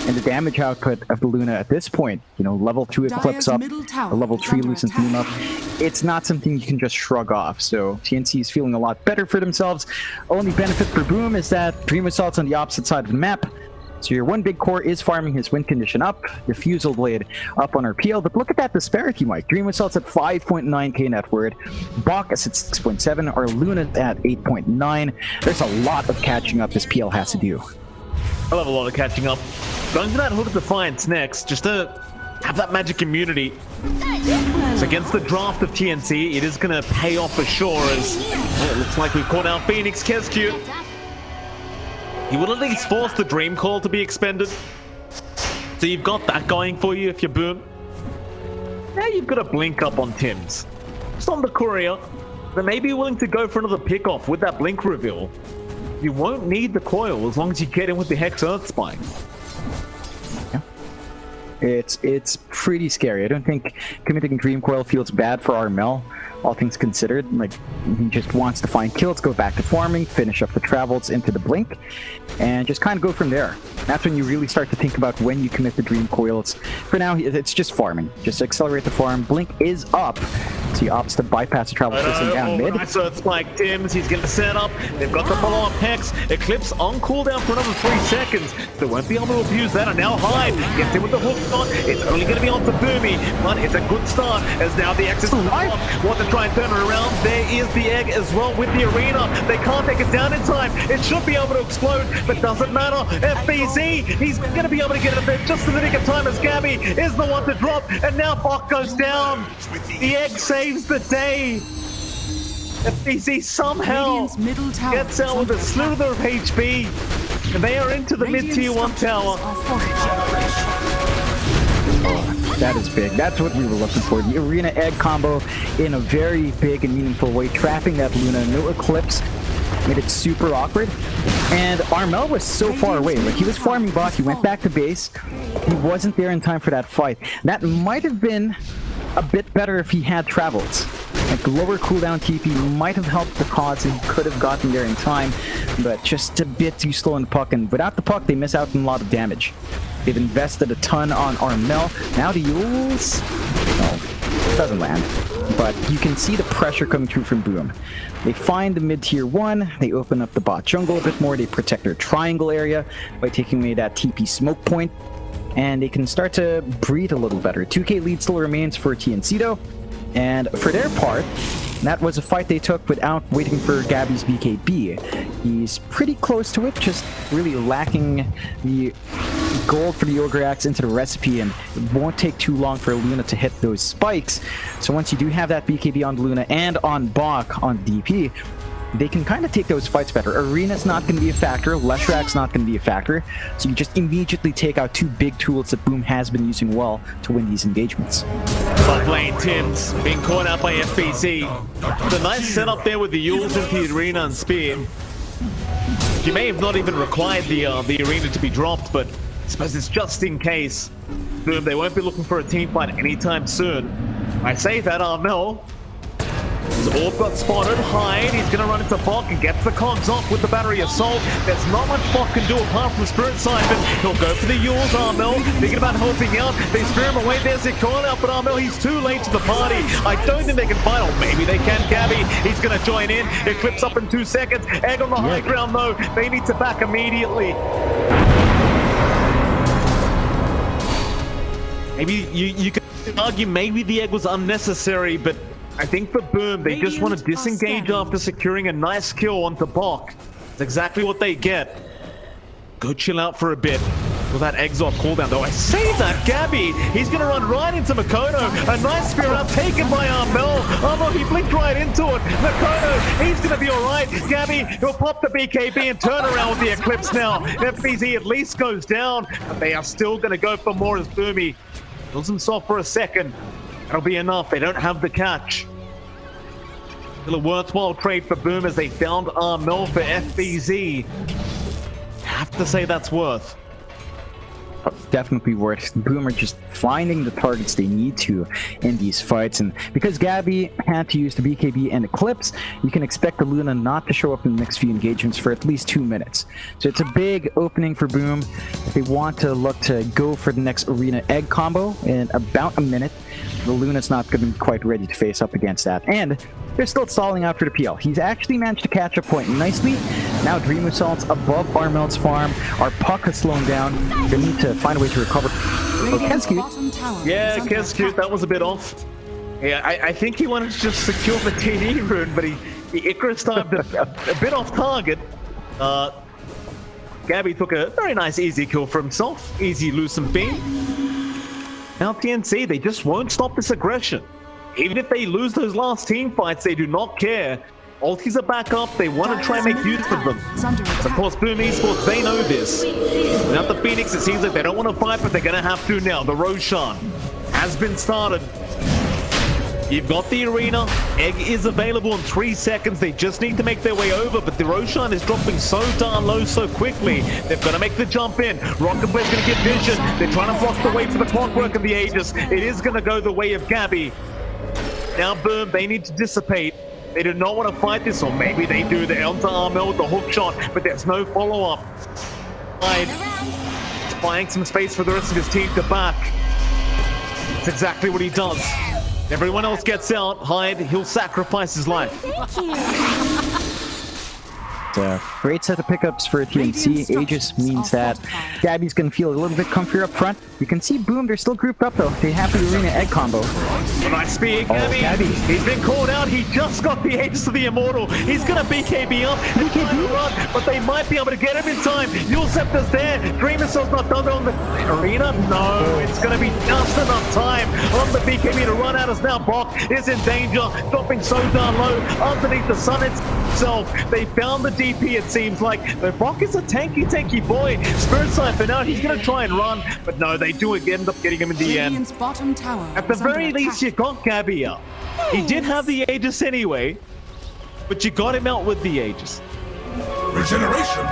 And the damage output of the Luna at this point, you know, level 2 Eclipse Dire's up, middle tower a level is 3 under Lucent attack. Beam up, it's not something you can just shrug off. So TNC is feeling a lot better for themselves. Only benefit for Boom is that Dream Assault's on the opposite side of the map. So your one big core is farming his win condition up, the Fusel Blade up on RPL, but look at that disparity, Mike. Dream Assault's at 5.9k net worth, Bach is at 6.7, our Luna at 8.9. There's a lot of catching up this PL has to do. I'll have a lot of catching up. Going for that Hook of Defiance next, just to have that magic immunity. So against the draft of TNC, it is going to pay off for sure, as it looks like we've caught out Phoenix Kescu. He will at least force the Dream Call to be expended. So you've got that going for you if you're Boom. Now you've got a blink up on Tim's. Just on the courier, they may be willing to go for another pick-off with that blink reveal. You won't need the coil as long as you get in with the Hex Earth Spike. It's pretty scary. I don't think committing Dream Coil feels bad for Armel, all things considered. Like, he just wants to find kills, go back to farming, finish up the travels into the blink, and just kind of go from there. That's when you really start to think about when you commit the Dream Coils. For now, it's just farming. Just accelerate the farm. Blink is up, so he opts to bypass the travel system down mid. Nice Earth Spike, Tim's. He's going to set up. They've got the follow-up Hex. Eclipse on cooldown for another 3 seconds. They won't be able to abuse that, and now Hyde gets in with the hook shot. It's only going to be on to Boomy, but it's a good start as now the X is on the block. Want to try and turn it around. There is the egg as well with the arena. They can't take it down in time. It should be able to explode, but doesn't matter. FBZ, he's going to be able to get it there just in the nick of time as Gabby is the one to drop, and now Bach goes down. The egg saves the day. FBZ somehow Radiant's middle tower gets out with a is under slither of HP, and they are into the mid-tier 1 tower. That is big. That's what we were looking for. The arena egg combo in a very big and meaningful way, trapping that Luna. No Eclipse made it super awkward. And Armel was so far away. Like, he was farming Bach, he went back to base. He wasn't there in time for that fight. That might have been a bit better if he had traveled. Like, lower cooldown TP might have helped the cause, and he could have gotten there in time, but just a bit too slow in the puck. And without the puck, they miss out on a lot of damage. They've invested a ton on Armel. Now the Yules, no, doesn't land. But you can see the pressure coming through from Boom. They find the mid-tier 1, they open up the bot jungle a bit more, they protect their triangle area by taking away that TP smoke point, and they can start to breathe a little better. 2k lead still remains for TNC though, and for their part, that was a fight they took without waiting for Gabby's BKB. He's pretty close to it, just really lacking the gold for the Ogre Axe into the recipe, and it won't take too long for Luna to hit those spikes. So once you do have that BKB on Luna and on Bach on DP, they can kind of take those fights better. Arena's not going to be a factor, Leshrak's not going to be a factor, so you just immediately take out 2 big tools that Boom has been using well to win these engagements. Top lane, Tim's being caught out by FBZ. The nice setup there with the Yules into the arena and spear. You may have not even required the arena to be dropped, but I suppose it's just in case. Boom, they won't be looking for a team fight anytime soon. I say that, Armel. His orb got spotted. Hyde, he's going to run into Bach and gets the cogs off with the battery assault. There's not much Bach can do apart from Spirit Siphon. He'll go for the Yules, Armel. Thinking about helping out. They spear him away. There's the call out, but Armel, he's too late to the party. I don't think they can fight, or maybe they can. Gabby, he's going to join in. Eclipse up in 2 seconds. Egg on the high ground, though. They need to back immediately. Maybe you could argue maybe the egg was unnecessary, but I think for Boom, they just want to disengage after securing a nice kill onto Bach. That's exactly what they get. Go chill out for a bit. With that Exoff cooldown, though, I say that, Gabby, he's going to run right into Makoto. A nice spear out taken by Armel. Armel, he blinked right into it. Makoto, he's going to be all right. Gabby, he'll pop the BKB and turn around with the Eclipse now. FBZ at least goes down, but they are still going to go for more as Boomy kills himself for a second. That'll be enough. They don't have the catch. Still a worthwhile trade for Boom as they found Armel for FBZ. Have to say that's worth. definitely worse. Boom are just finding the targets they need to in these fights, and because Gabby had to use the BKB and Eclipse, you can expect the Luna not to show up in the next few engagements for at least 2 minutes. So it's a big opening for Boom. If they want to look to go for the next Arena Egg combo in about a minute, the Luna's not going to be quite ready to face up against that. And they're still stalling out for the PL. He's actually managed to catch a point nicely. Now Dream Assault's above Armel's farm. Our puck has slowed down. They need to find a way to recover. Yeah, Kescute, that was a bit off. Yeah, I think he wanted to just secure the TD rune, but he Icarus timed a bit off target. Gabby took a very nice easy kill for himself. Easy Lucent Beam. Now TNC, they just won't stop this aggression. Even if they lose those last team fights, they do not care. Ultis are back up, they want to try and make use of them. But of course, Boom Esports, they know this. Without the Phoenix, it seems like they don't want to fight, but they're going to have to now. The Roshan has been started. You've got the arena. Egg is available in 3 seconds. They just need to make their way over, but the Roshan is dropping so darn low so quickly. They've got to make the jump in. Rocket Blade's going to get vision. They're trying to block the way for the clockwork of the Aegis. It is going to go the way of Gabby. Now Boom, they need to dissipate. They do not want to fight this, or maybe they do. They're onto Armel with the hook shot, but there's no follow-up. He's buying some space for the rest of his team to back. That's exactly what he does. Everyone else gets out. Hyde, he'll sacrifice his life. Great set of pickups for TNC. Aegis means that Gabby's going to feel a little bit comfier up front. You can see Boom, they're still grouped up though. They have the Arena Egg combo. Nice speed, Gabby. He's been called out. He just got the Aegis of the Immortal. He's going to BKB up and try to run, but they might be able to get him in time. Yulceptor's there. Dream Assault's not done on the arena. No, it's going to be just enough time on the BKB to run out as now Bok is in danger, dropping so darn low underneath the sun itself. They found the DP, it seems like. But Bok is a tanky boy. Spirit Cypher now, he's going to try and run, but no, they do end up getting him in the end. At the very least, you got Gabby out. He did have the Aegis anyway, but you got him out with the Aegis. Regeneration.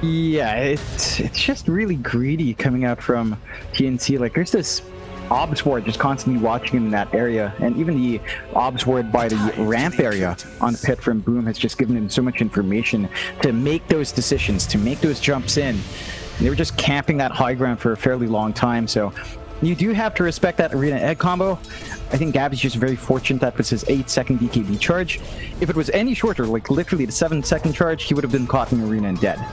Yeah, it's just really greedy coming out from TNC. Like, there's this Obs Ward just constantly watching him in that area, and even the Obs Ward by the ramp area on the pit from Boom has just given him so much information to make those decisions, to make those jumps in. They were just camping that high ground for a fairly long time, so you do have to respect that Arena Egg combo. I think Gabby's just very fortunate that was his 8-second BKB charge. If it was any shorter, like literally the 7-second charge, he would have been caught in Arena and dead.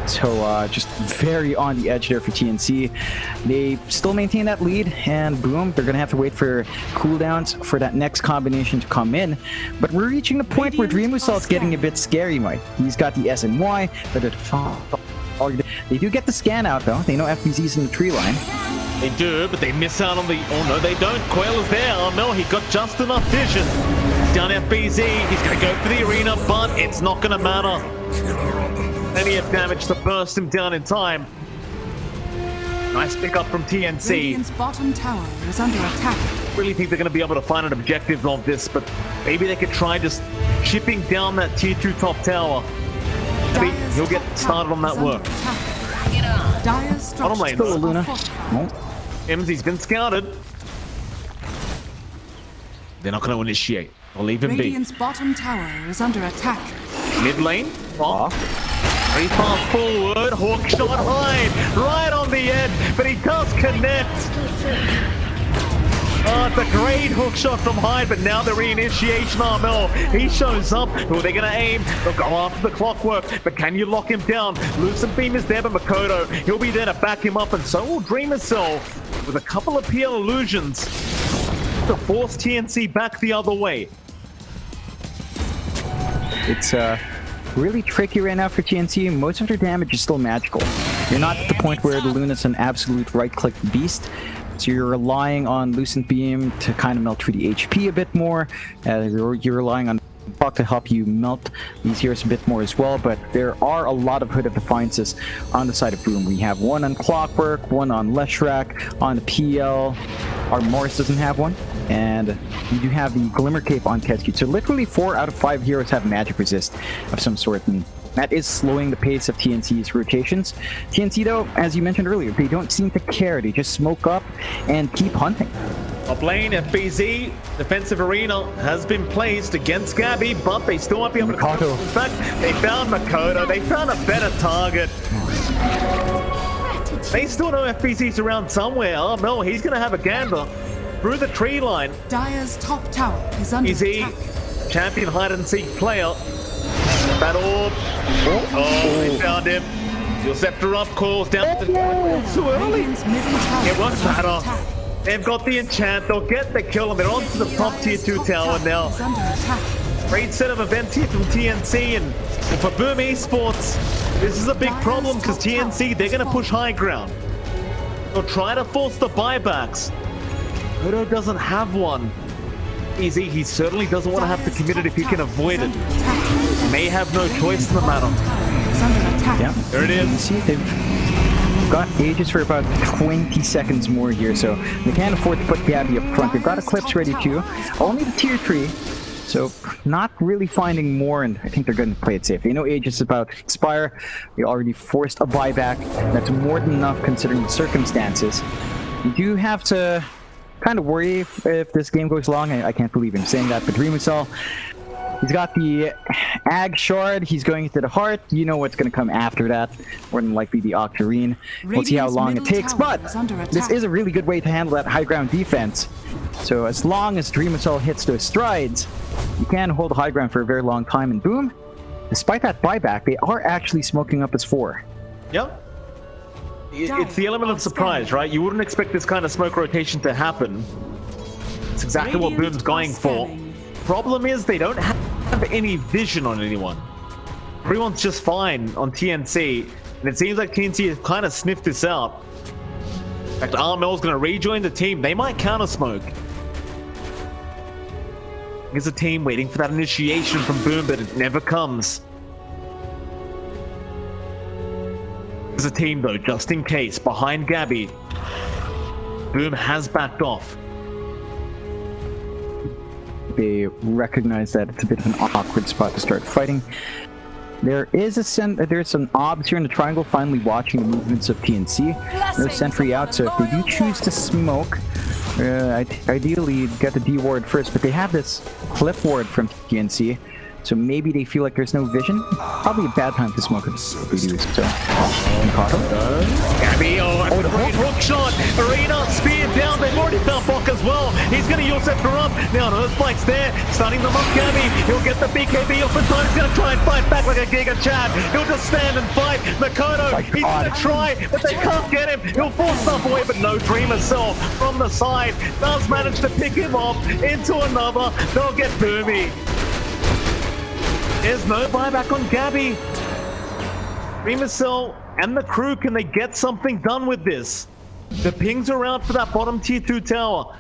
So just very on the edge there for TNC. They still maintain that lead, and Boom, they're going to have to wait for cooldowns for that next combination to come in. But we're reaching the point where Dream Assault's getting a bit scary, Mike. He's got the SNY, they do get the scan out though. They know FBZ's in the tree line. They do, but they miss out on the... Oh no, they don't. Quail is there. Oh no, he got just enough vision. Down FBZ, he's going to go for the arena, but it's not going to matter. Plenty of damage to burst him down in time. Nice pickup from TNC. Radiant's bottom tower is under attack. Really think they're going to be able to find an objective of this, but maybe they could try just chipping down that tier 2 top tower. Maybe he'll get started on that work. Bottom lane. Still Luna. MZ's been scouted. They're not going to initiate. I'll leave him be. Radiant's bottom tower is under attack. Mid lane. Off. Very far forward. Hawk shot high. Right on the end. But he does connect. Oh, it's a great hook shot from Hyde, but now the reinitiation Armel. He shows up. Who are they going to aim? They'll go after the clockwork, but can you lock him down? Lucent Beam is there, but Makoto, he'll be there to back him up, and so will Dream himself with a couple of PL illusions to force TNC back the other way. It's really tricky right now for TNC. Most of their damage is still magical. You're not at the point where the Luna's an absolute right-click beast. So you're relying on Lucent Beam to kind of melt through the HP a bit more. You're relying on Buck to help you melt these heroes a bit more as well, but there are a lot of Hood of Defiances on the side of Boom. We have one on Clockwork, one on Leshrac, on the PL. Our Morris doesn't have one, and you do have the Glimmer Cape on Kescute. So literally 4 out of 5 heroes have magic resist of some sort, and That is slowing the pace of TNC's rotations. TNC, though, as you mentioned earlier, they don't seem to care. They just smoke up and keep hunting. Top lane, FBZ, defensive arena has been placed against Gabby, but they still might be able to... Makoto. In fact, they found Makoto. They found a better target. They still know FBZ's around somewhere. Oh no, he's going to have a gander through the tree line. Dire's top tower is under Is he attack. champion hide-and-seek player? That orb. Oh, they found him. He'll scepter up, calls down to... Too early. Radiant's middle tower It won't is under matter. attack. They've got the enchant. They'll get the kill, and they're on to the top tier 2 tower now. Is under attack. Great set of events here from TNC, and for Boom Esports, this is a big problem because TNC, they're going to push high ground. They'll try to force the buybacks. Odo doesn't have one. Easy, he certainly doesn't want to have to commit it if he can avoid it. He may have no choice in the matter. Is under attack. Yeah, There it is. you see, they've got Aegis for about 20 seconds more here, so they can't afford to put Gabby up front. They've got Eclipse ready too. Only the tier 3, so not really finding more, and I think they're going to play it safe. They know Aegis is about to expire. They already forced a buyback. That's more than enough considering the circumstances. You do have to kind of worry if this game goes long. I can't believe I'm saying that, but Dreamcell, he's got the Ag Shard. He's going into the heart. You know what's going to come after that. More than likely the Octarine. We'll see how Radiant's long it middle takes, tower but is under this attack. is a really good way to handle that high ground defense. So as long as Dreamcell hits those strides, you can hold high ground for a very long time. And boom, despite that buyback, they are actually smoking up as 4. Yep. It's the element of surprise, right? You wouldn't expect this kind of smoke rotation to happen. It's exactly what Boom's going for. Problem is they don't have any vision on anyone. Everyone's just fine on TNC, and it seems like TNC has kind of sniffed this out. In fact, Armel's going to rejoin the team. They might counter smoke. There's a team waiting for that initiation from Boom, but it never comes. There's a team though, just in case, behind Gabby. Boom has backed off. They recognize that it's a bit of an awkward spot to start fighting. There is there's some obs here in the triangle finally watching the movements of TNC. No sentry out, so if they do choose to smoke, ideally get the D ward first, but they have this cliff ward from TNC. So maybe they feel like there's no vision. Probably a bad time to smoke it. They do so. Gabby, the great hook shot. Arena spear down. They've already found Bok as well. He's going to use Scepter up. Now Earthspike's there, starting them up. Gabby, he'll get the BKB off the time. He's going to try and fight back like a Giga Chad. He'll just stand and fight. Makoto, he's going to try, but they can't get him. He'll force stuff away, but no Dreamer Cell from the side does manage to pick him off into another. They'll get Boomy. There's no buyback on Gabby. Dreamcell and the crew, can they get something done with this? The pings are out for that bottom tier 2 tower.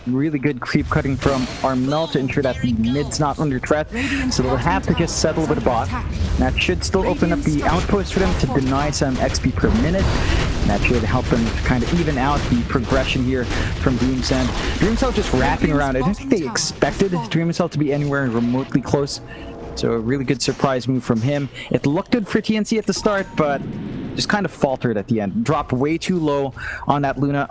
Really good creep cutting from Armel to ensure that the mid's not under threat. So they'll have to just settle with a bot. That should still open up the outpost for them to deny some XP per minute. And that should help them to kind of even out the progression here from Dreamcell. Dreamcell just wrapping around. I don't think they expected Dreamcell to be anywhere remotely close. So a really good surprise move from him. It looked good for TNC at the start, but just kind of faltered at the end. Dropped way too low on that Luna.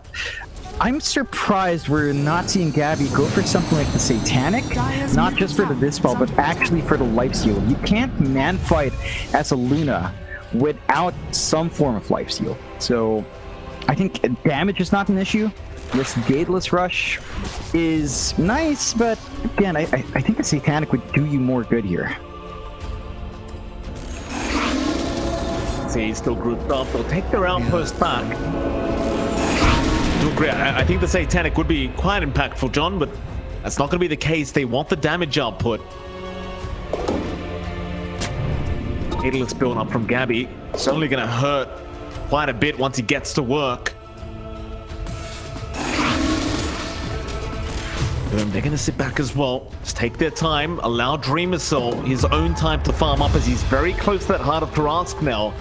I'm surprised we're not seeing Gabby go for something like the Satanic, not just for the Dispel, but actually for the Life Steal. You can't man fight as a Luna without some form of Life Steal. So I think damage is not an issue. This Gateless Rush is nice, but again, I think the Satanic would do you more good here. See, he's still grouped up. They'll take their outpost back. I think the Satanic would be quite impactful, John, but that's not going to be the case. They want the damage output. Gateless build up from Gabby. It's only going to hurt quite a bit once he gets to work. They're going to sit back as well. Just take their time. Allow Dreamcell his own time to farm up as he's very close to that Heart of Tarask now.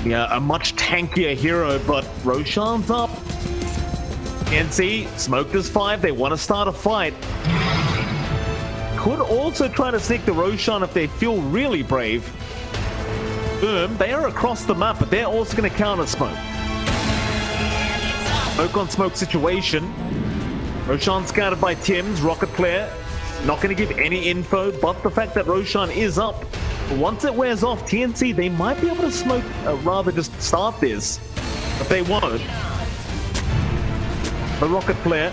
Yeah, a much tankier hero, but Roshan's up. TNC, smoked as 5. They want to start a fight. could also try to sneak the Roshan if they feel really brave. Boom, they are across the map, but they're also going to counter smoke. Smoke on smoke situation. Roshan scouted by Tim's, Rocket Flare. Not going to give any info, but the fact that Roshan is up. Once it wears off, TNC, they might be able to smoke, rather just start this. But they won't. The Rocket Flare.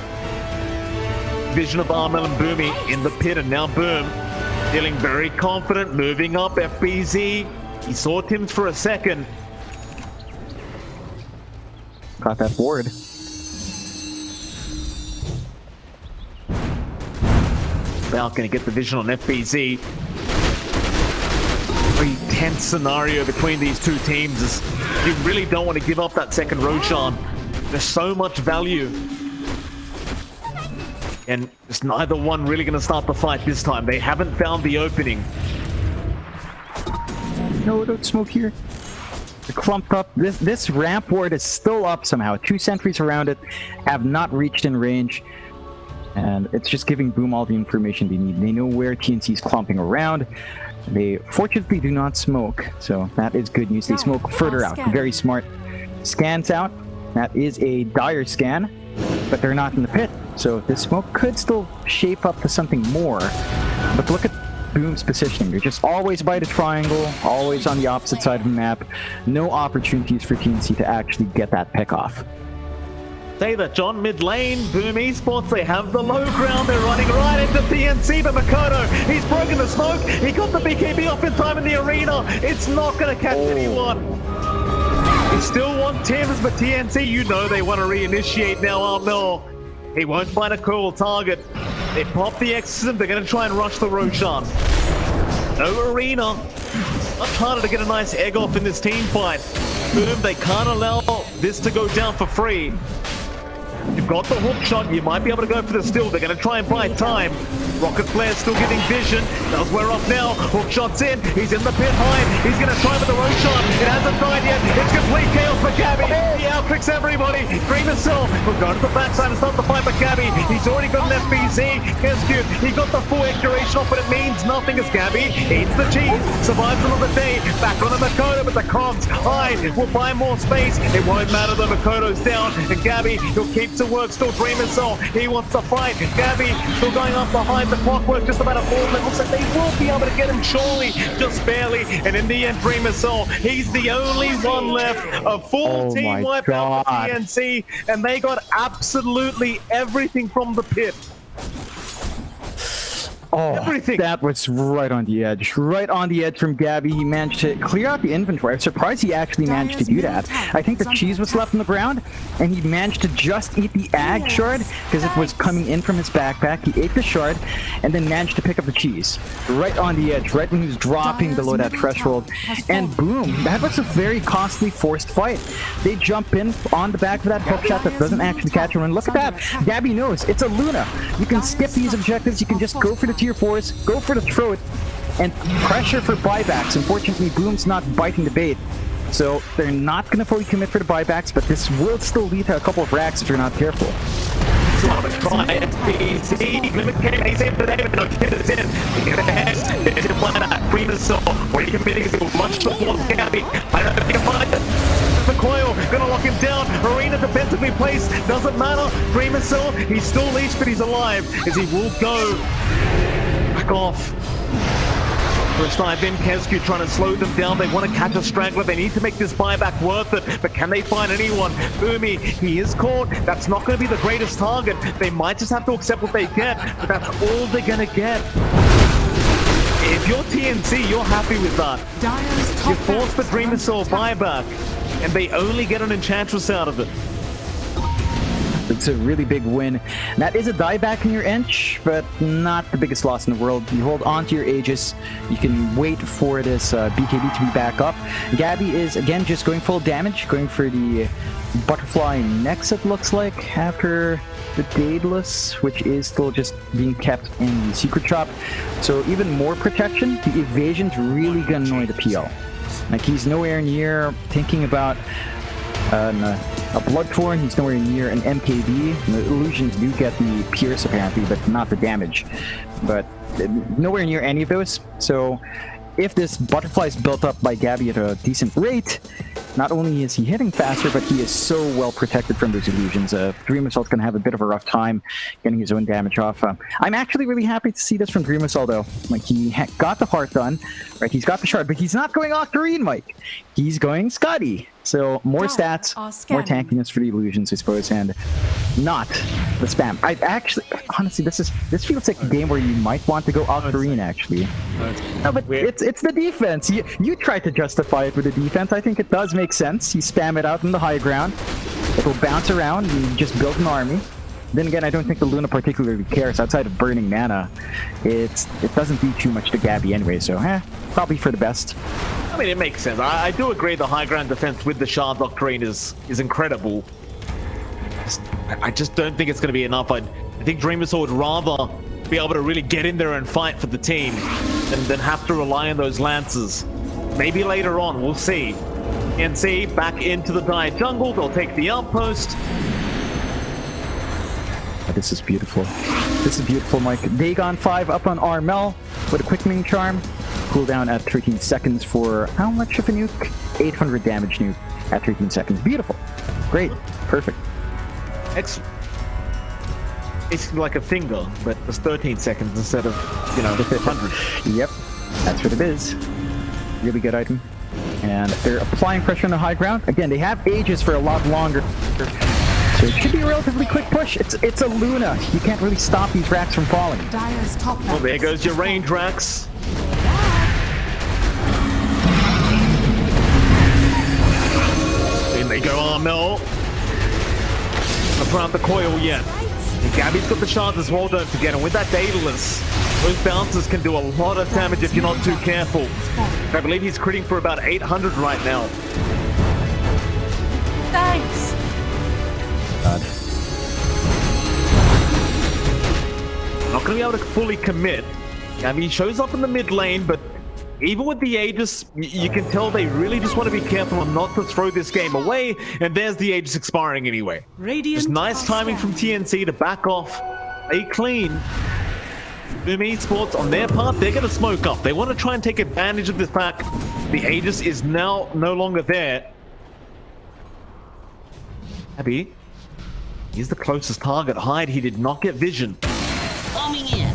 Vision of Armel and Boomy in the pit, and now Boom feeling very confident, moving up FBZ. He saw Tim's for a second. Got that board. About going to get the vision on FBZ. Very tense scenario between these two teams as you really don't want to give up that second Roshan. There's so much value. And just neither one really going to start the fight this time. They haven't found the opening. No, don't smoke here. They're clumped up. This ramp ward is still up somehow. 2 sentries around it have not reached in range. And it's just giving Boom all the information they need. They know where TNC is clumping around. They fortunately do not smoke. So that is good news. They smoke further out. Very smart. Scans out. That is a dire scan. But they're not in the pit. So this smoke could still shape up to something more. But look at Boom's positioning. They're just always by the triangle, always on the opposite side of the map. No opportunities for TNC to actually get that pick off. Say that, John. Mid lane, Boom Esports, they have the low ground. They're running right into TNC, but Makoto, he's broken the smoke. He got the BKB off in time in the arena. It's not going to catch anyone. You still want Tims, but TNC, you know they want to reinitiate now, Armel. He won't find a cool target. They pop the exorcism. They're going to try and rush the Roshan. No arena. Much harder to get a nice egg off in this team fight. Boom, they can't allow this to go down for free. You've got the hook shot. You might be able to go for the steal. They're going to try and buy time. Rocket Flare still giving vision. Does wear off now. Hook shot's in. He's in the pit high. He's going to try with the Roshan. It hasn't died yet. It's complete chaos for Gabby. He outtricks everybody. Dreamer Cell will go to the backside and start the fight for Gabby. He's already got an FBZ. Kescue, he got the full expiration off, but it means nothing as Gabby eats the cheese. Survives another day. Back on the Makoto, but the cogs high will buy more space. It won't matter. The Makoto's down. And Gabby, he'll keep to work. Still Dreamer Cell. He wants to fight. Gabby still going up behind the clockwork, just about a 4. It looks like they will be able to get him surely, just barely. And in the end, Dreamer Cell, he's the only one left. A full team wipe out for TNC, and they got absolutely everything from the pit. Oh, everything. That was right on the edge. Right on the edge from Gabby. He managed to clear out the inventory. I'm surprised he actually managed to do that. I think the cheese was left on the ground, and he managed to just eat the ag shard because it was coming in from his backpack. He ate the shard, and then managed to pick up the cheese. Right on the edge, right when he was dropping below that threshold. And boom, that was a very costly forced fight. They jump in on the back of that hook shot that doesn't actually catch him. And look at that. Gabby knows. It's a Luna. You can skip these objectives. You can just go for the tier 4s, go for the throat, and pressure for buybacks. Unfortunately, Boom's not biting the bait, so they're not going to fully commit for the buybacks, but this will still lead to a couple of racks if you're not careful. The coil gonna lock him down. Arena defensively placed. Doesn't matter. Dreamer Cell, he's still leashed, but he's alive as he will go back off. First dive in, Kescue trying to slow them down. They want to catch a straggler. They need to make this buyback worth it. But can they find anyone? Boomy, he is caught. That's not going to be the greatest target. They might just have to accept what they get, but that's all they're going to get. If you're TNC, you're happy with that. You force the Dreamer Cell buyback, and they only get an Enchantress out of it. It's a really big win. That is a dieback in your Ench, but not the biggest loss in the world. You hold on to your Aegis. You can wait for this BKB to be back up. Gabby is, again, just going full damage, going for the Butterfly next, it looks like, after the Daedalus, which is still just being kept in the Secret Shop. So even more protection. The evasion's really going to annoy the PL. Like, he's nowhere near thinking about a A Bloodthorn, he's nowhere near an MKB. The illusions do get the pierce apparently, but not the damage. But nowhere near any of those. So if this butterfly is built up by Gabby at a decent rate, not only is he hitting faster, but he is so well protected from those illusions. Dream Assault's going to have a bit of a rough time getting his own damage off. I'm actually really happy to see this from Dream Assault, though. Like, he got the heart done, right? He's got the shard, but he's not going Octarine, Mike. He's going Scotty. So more stats, more tankiness for the illusions, I suppose, and not the spam. I actually, honestly, this feels like a game where you might want to go Octarine, actually. No, but it's the defense. You try to justify it with the defense. I think it does make sense. You spam it out in the high ground. It will bounce around, and you just build an army. Then again, I don't think the Luna particularly cares. Outside of burning mana, it doesn't do too much to Gabby anyway, so probably for the best. I mean, it makes sense. I do agree the high ground defense with the Shard Doctrine is incredible. I just don't think it's going to be enough. I think Dream Assault would rather be able to really get in there and fight for the team than have to rely on those Lancers. Maybe later on, we'll see. TNC back into the Dire Jungle. They'll take the outpost. This is beautiful. This is beautiful, Mike. Dagon 5 up on Armel with a Quickening Charm. Cooldown at 13 seconds for how much of a nuke? 800 damage nuke at 13 seconds. Beautiful. Great. Perfect. Excellent. It's like a finger, but it's 13 seconds instead of, 100. Yep. That's what it is. Really good item. And they're applying pressure on the high ground. Again, they have Aegis for a lot longer. So it should be a relatively quick push. It's a Luna. You can't really stop these racks from falling. Dire's top Well, there goes your range racks. In they go, Armel. Not around the coil yet. And Gabby's got the shards as well, don't forget. And with that Daedalus, those bouncers can do a lot of damage if you're not too careful. I believe he's critting for about 800 right now. Thanks. Not going to be able to fully commit. I mean, he shows up in the mid lane, but even with the Aegis, you can tell they really just want to be careful not to throw this game away, and there's the Aegis expiring anyway. Just nice timing from TNC to back off. They clean. Boom Esports, on their part, they're going to smoke up. They want to try and take advantage of the fact the Aegis is now no longer there. Abby, he's the closest target. Hyde, he did not get vision. Coming in.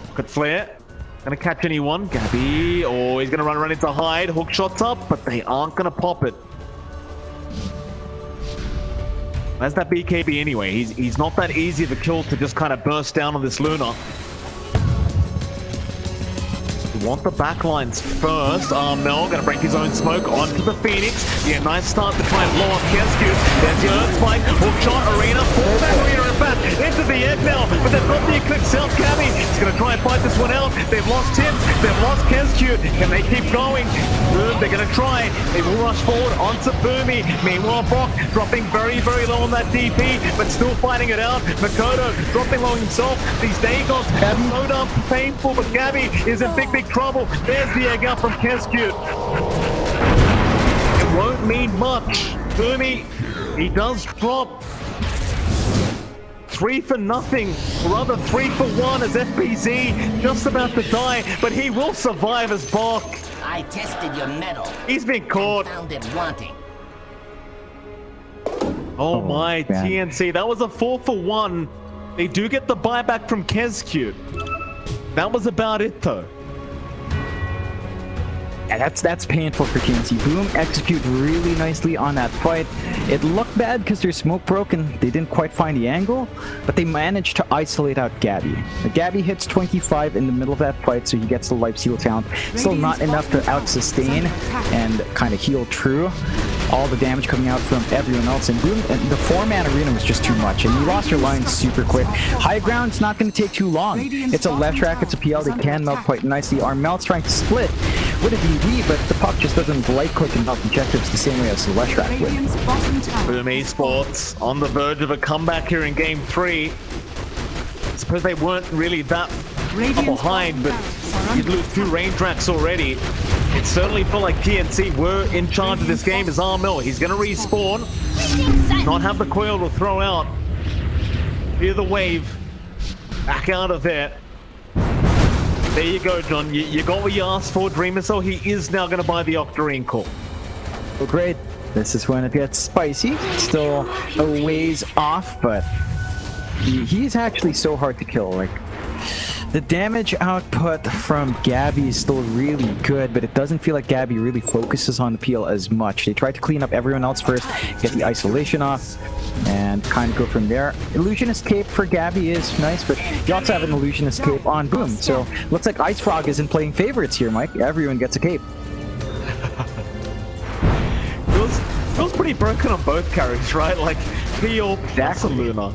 Look at Flare. Gonna catch anyone. Gabby. Oh, he's gonna run right into Hyde. Hook shots up, but they aren't gonna pop it. That's that BKB anyway. He's not that easy of a kill to just kind of burst down on this Luna. We want the backlines first. Armel gonna break his own smoke onto the Phoenix. Yeah, nice start to try and blow off Kescu. There's the Earth Spike. Hook shot, Arena. Pull that Arena in back into the egg now. But they've got the Eclipse Self Gabby. He's gonna try and fight this one out. They've lost him. They've lost Kescu. Can they keep going? Boom, they're gonna try. They will rush forward onto Boomy. Meanwhile, Brock dropping very, very low on that DP, but still fighting it out. Makoto dropping low himself. These Dagons have slowed up painful, but Gabby is in big, big trouble. There's the egg out from Kescu. It won't mean much. Boomy, he does drop. 3 for nothing, or rather 3 for 1 as FBZ just about to die, but he will survive as Bok. I tested your metal. He's been caught. Found it wanting. Oh my, man. TNC, that was a 4 for 1. They do get the buyback from Kescu. That was about it though. Yeah, that's painful for TNC. Boom execute really nicely on that fight. It looked bad because their smoke broke and they didn't quite find the angle, but they managed to isolate out Gabby. Gabby hits 25 in the middle of that fight, so he gets the life steal talent. Still not enough to out-sustain and kind of heal True. All the damage coming out from everyone else, and Boom, and the 4-man arena was just too much, and you lost your line super quick. High ground's not going to take too long. It's a left track, it's a PL, they can melt quite nicely. Armel's trying to split with a DD, but the puck just doesn't right click and melt objectives the same way as the left track would. Boom Esports on the verge of a comeback here in game 3. I suppose they weren't really that behind, but you'd lose 2 range racks already. It certainly felt like TNC were in charge of this game as Armel. He's going to respawn. Not have the coil to throw out. Hear the wave. Back out of there. There you go, John. You got what you asked for. Dream Missile, he is now going to buy the Octarine core. Well, great. This is when it gets spicy. Still a ways off, but he's actually so hard to kill. Like, the damage output from Gabby is still really good, but it doesn't feel like Gabby really focuses on the peel as much. They try to clean up everyone else first, get the isolation off, and kind of go from there. Illusionist Cape for Gabby is nice, but you also have an Illusionist Cape on Boom. So looks like Ice Frog isn't playing favorites here, Mike. Everyone gets a cape. Feels pretty broken on both carries, right? Like, Peel plus a Luna.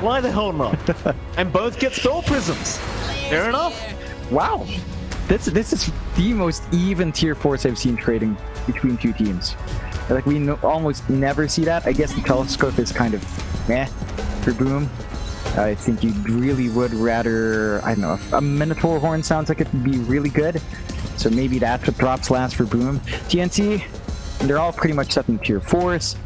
Why the hell not? And both get spell prisms. Fair enough. Wow. This is the most even tier 4s I've seen trading between two teams. Like, we almost never see that. I guess the telescope is kind of meh for Boom. I think you really would rather, I don't know, a Minotaur Horn sounds like it would be really good. So maybe that's what drops last for Boom. TNC, they're all pretty much set in tier 4s.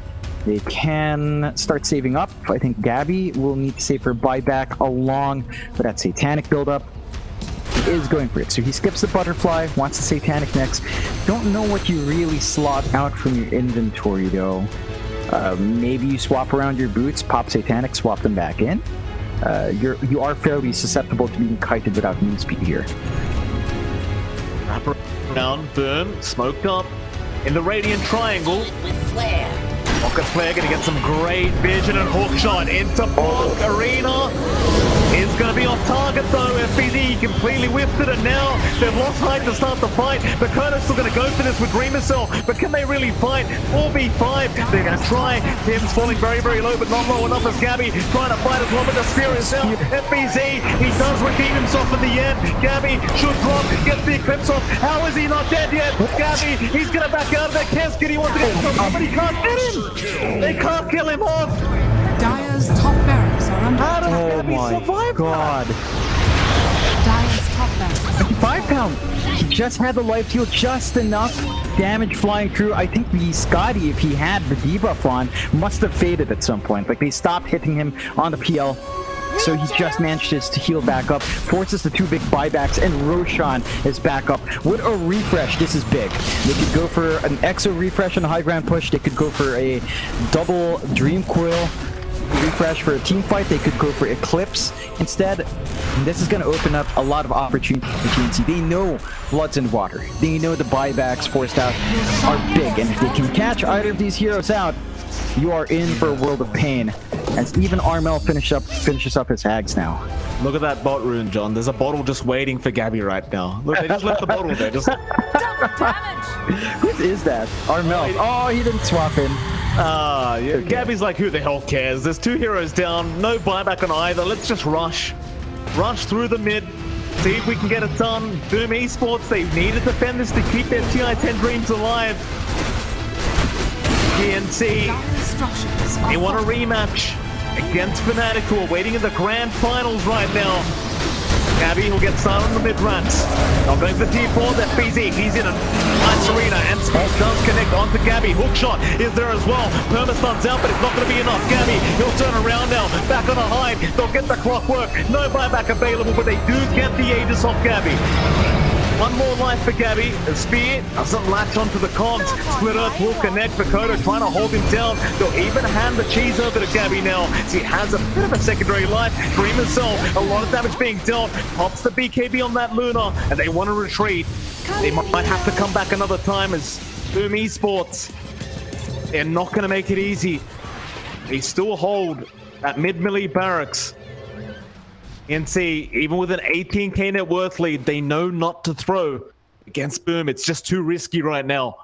They can start saving up. I think Gabby will need to save for buyback along with that Satanic buildup. He is going for it. So he skips the Butterfly, wants the Satanic next. Don't know what you really slot out from your inventory though. Maybe you swap around your boots, pop Satanic, swap them back in. You are fairly susceptible to being kited without move speed here. Wrap around, Boom, smoked up in the Radiant Triangle. With flare. Rocket Flare gonna get some great vision and hook shot into Park Arena. Is gonna be off target though. FBD completely whiffed it, and now they've lost height to start the fight. But Kono's still gonna go for this with Dream Missile. But can they really fight? 4v5. They're gonna try. Tim's falling very, very low, but not low enough as Gabby trying to fight as well. But the spear is out. FBZ, he does redeem himself in the end. Gabby should drop, gets the Eclipse off. How is he not dead yet? Gabby, he's gonna back out of there. Keskin, he wants to get some, but he can't get him. They can't kill him off. Dire's top barracks are under How does attack. Oh Gabby my survive god. Dire's top barracks. 5 pound. He just had the life steal just enough damage flying through. I think the Scotty, if he had the debuff on, must have faded at some point. Like, they stopped hitting him on the PL. So he just manages to heal back up, forces the 2 big buybacks, and Roshan is back up. With a refresh, this is big. They could go for an Exo refresh and a high ground push. They could go for a double Dream Coil refresh for a team fight. They could go for Eclipse instead. And this is going to open up a lot of opportunity for TNC. They know Bloods in Water. They know the buybacks forced out are big. And if they can catch either of these heroes out, you are in for a world of pain. As even Armel finishes up his hags now. Look at that bot rune, John. There's a bottle just waiting for Gabby right now. Look, they just left the bottle there. Just... Who is that? Armel. Oh, he didn't swap in. Yeah. Okay. Gabby's like, who the hell cares? There's 2 heroes down, no buyback on either. Let's just rush. Rush through the mid. See if we can get it done. Boom Esports, they need to defend this to keep their TI10 dreams alive. TNC, they want a rematch against Fnatic, who are waiting in the grand finals right now. Gabby will get started on the mid-runs. Now going for T4, that BZ, he's in a nice arena, and Smoke does connect onto Gabby. Hookshot is there as well. Permastun's out, but it's not going to be enough. Gabby, he'll turn around now, back on a hide. They'll get the clockwork. No buyback available, but they do get the Aegis off Gabby. 1 more life for Gabby. The spear doesn't latch onto the cogs. Split Earth will connect. Dakota trying to hold him down. They'll even hand the cheese over to Gabby now. So he has a bit of a secondary life. Dream Cell, a lot of damage being dealt. Pops the BKB on that Luna, and they want to retreat. They might have to come back another time as Boom Esports. They're not going to make it easy. They still hold that mid-melee barracks. TNC, even with an 18k net worth lead, they know not to throw against Boom. It's just too risky right now.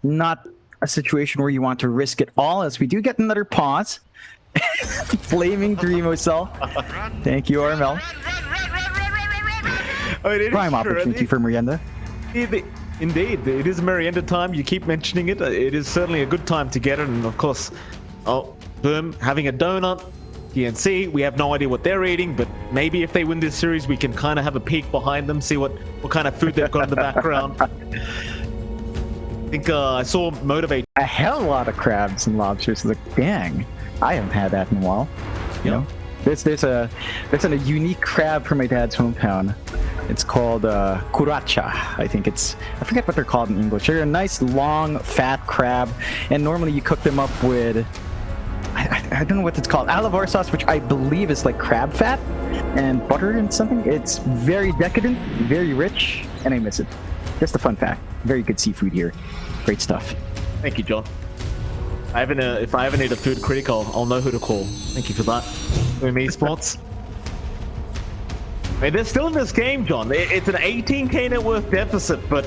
Not a situation where you want to risk it all, as we do get another pause. Flaming Dreamo Cell. Thank you, Armel. Prime opportunity for Merienda. Indeed, it is Merienda time. You keep mentioning it. It is certainly a good time to get it, and of course, Boom having a donut, TNC. We have no idea what they're eating, but maybe if they win this series, we can kind of have a peek behind them, see what kind of food they've got in the background. I think I saw Motivate. A hell of a lot of crabs and lobsters. Like, dang, I haven't had that in a while. You know, there's a unique crab from my dad's hometown. It's called curacha. I think I forget what they're called in English. They're a nice, long, fat crab, and normally you cook them up with, I don't know what it's called, alavar sauce, which I believe is like crab fat and butter and something. It's very decadent, very rich, and I miss it. Just a fun fact. Very good seafood here. Great stuff. Thank you, John. If I ever need a food critic, I'll know who to call. Thank you for that. ESPORTS. I mean, they're still in this game, John. It's an 18k net worth deficit, but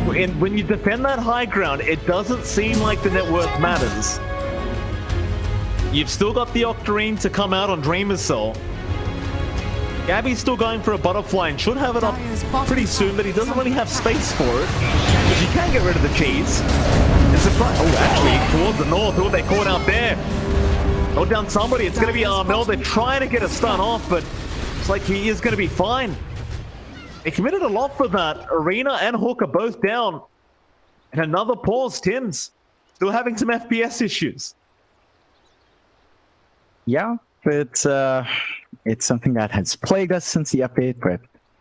when you defend that high ground, it doesn't seem like the net worth matters. You've still got the Octarine to come out on Dreamer's Cell. Gabby's still going for a butterfly and should have it up pretty soon, but he doesn't really have space for it. Because you can get rid of the cheese. It's a actually, towards the north. Oh, they caught out there. Hold down somebody. It's going to be Armel. They're trying to get a stun off, but it's like he is going to be fine. They committed a lot for that. Arena and Hook are both down. And another pause, Tims. Still having some FPS issues. Yeah, it's something that has plagued us since the update, but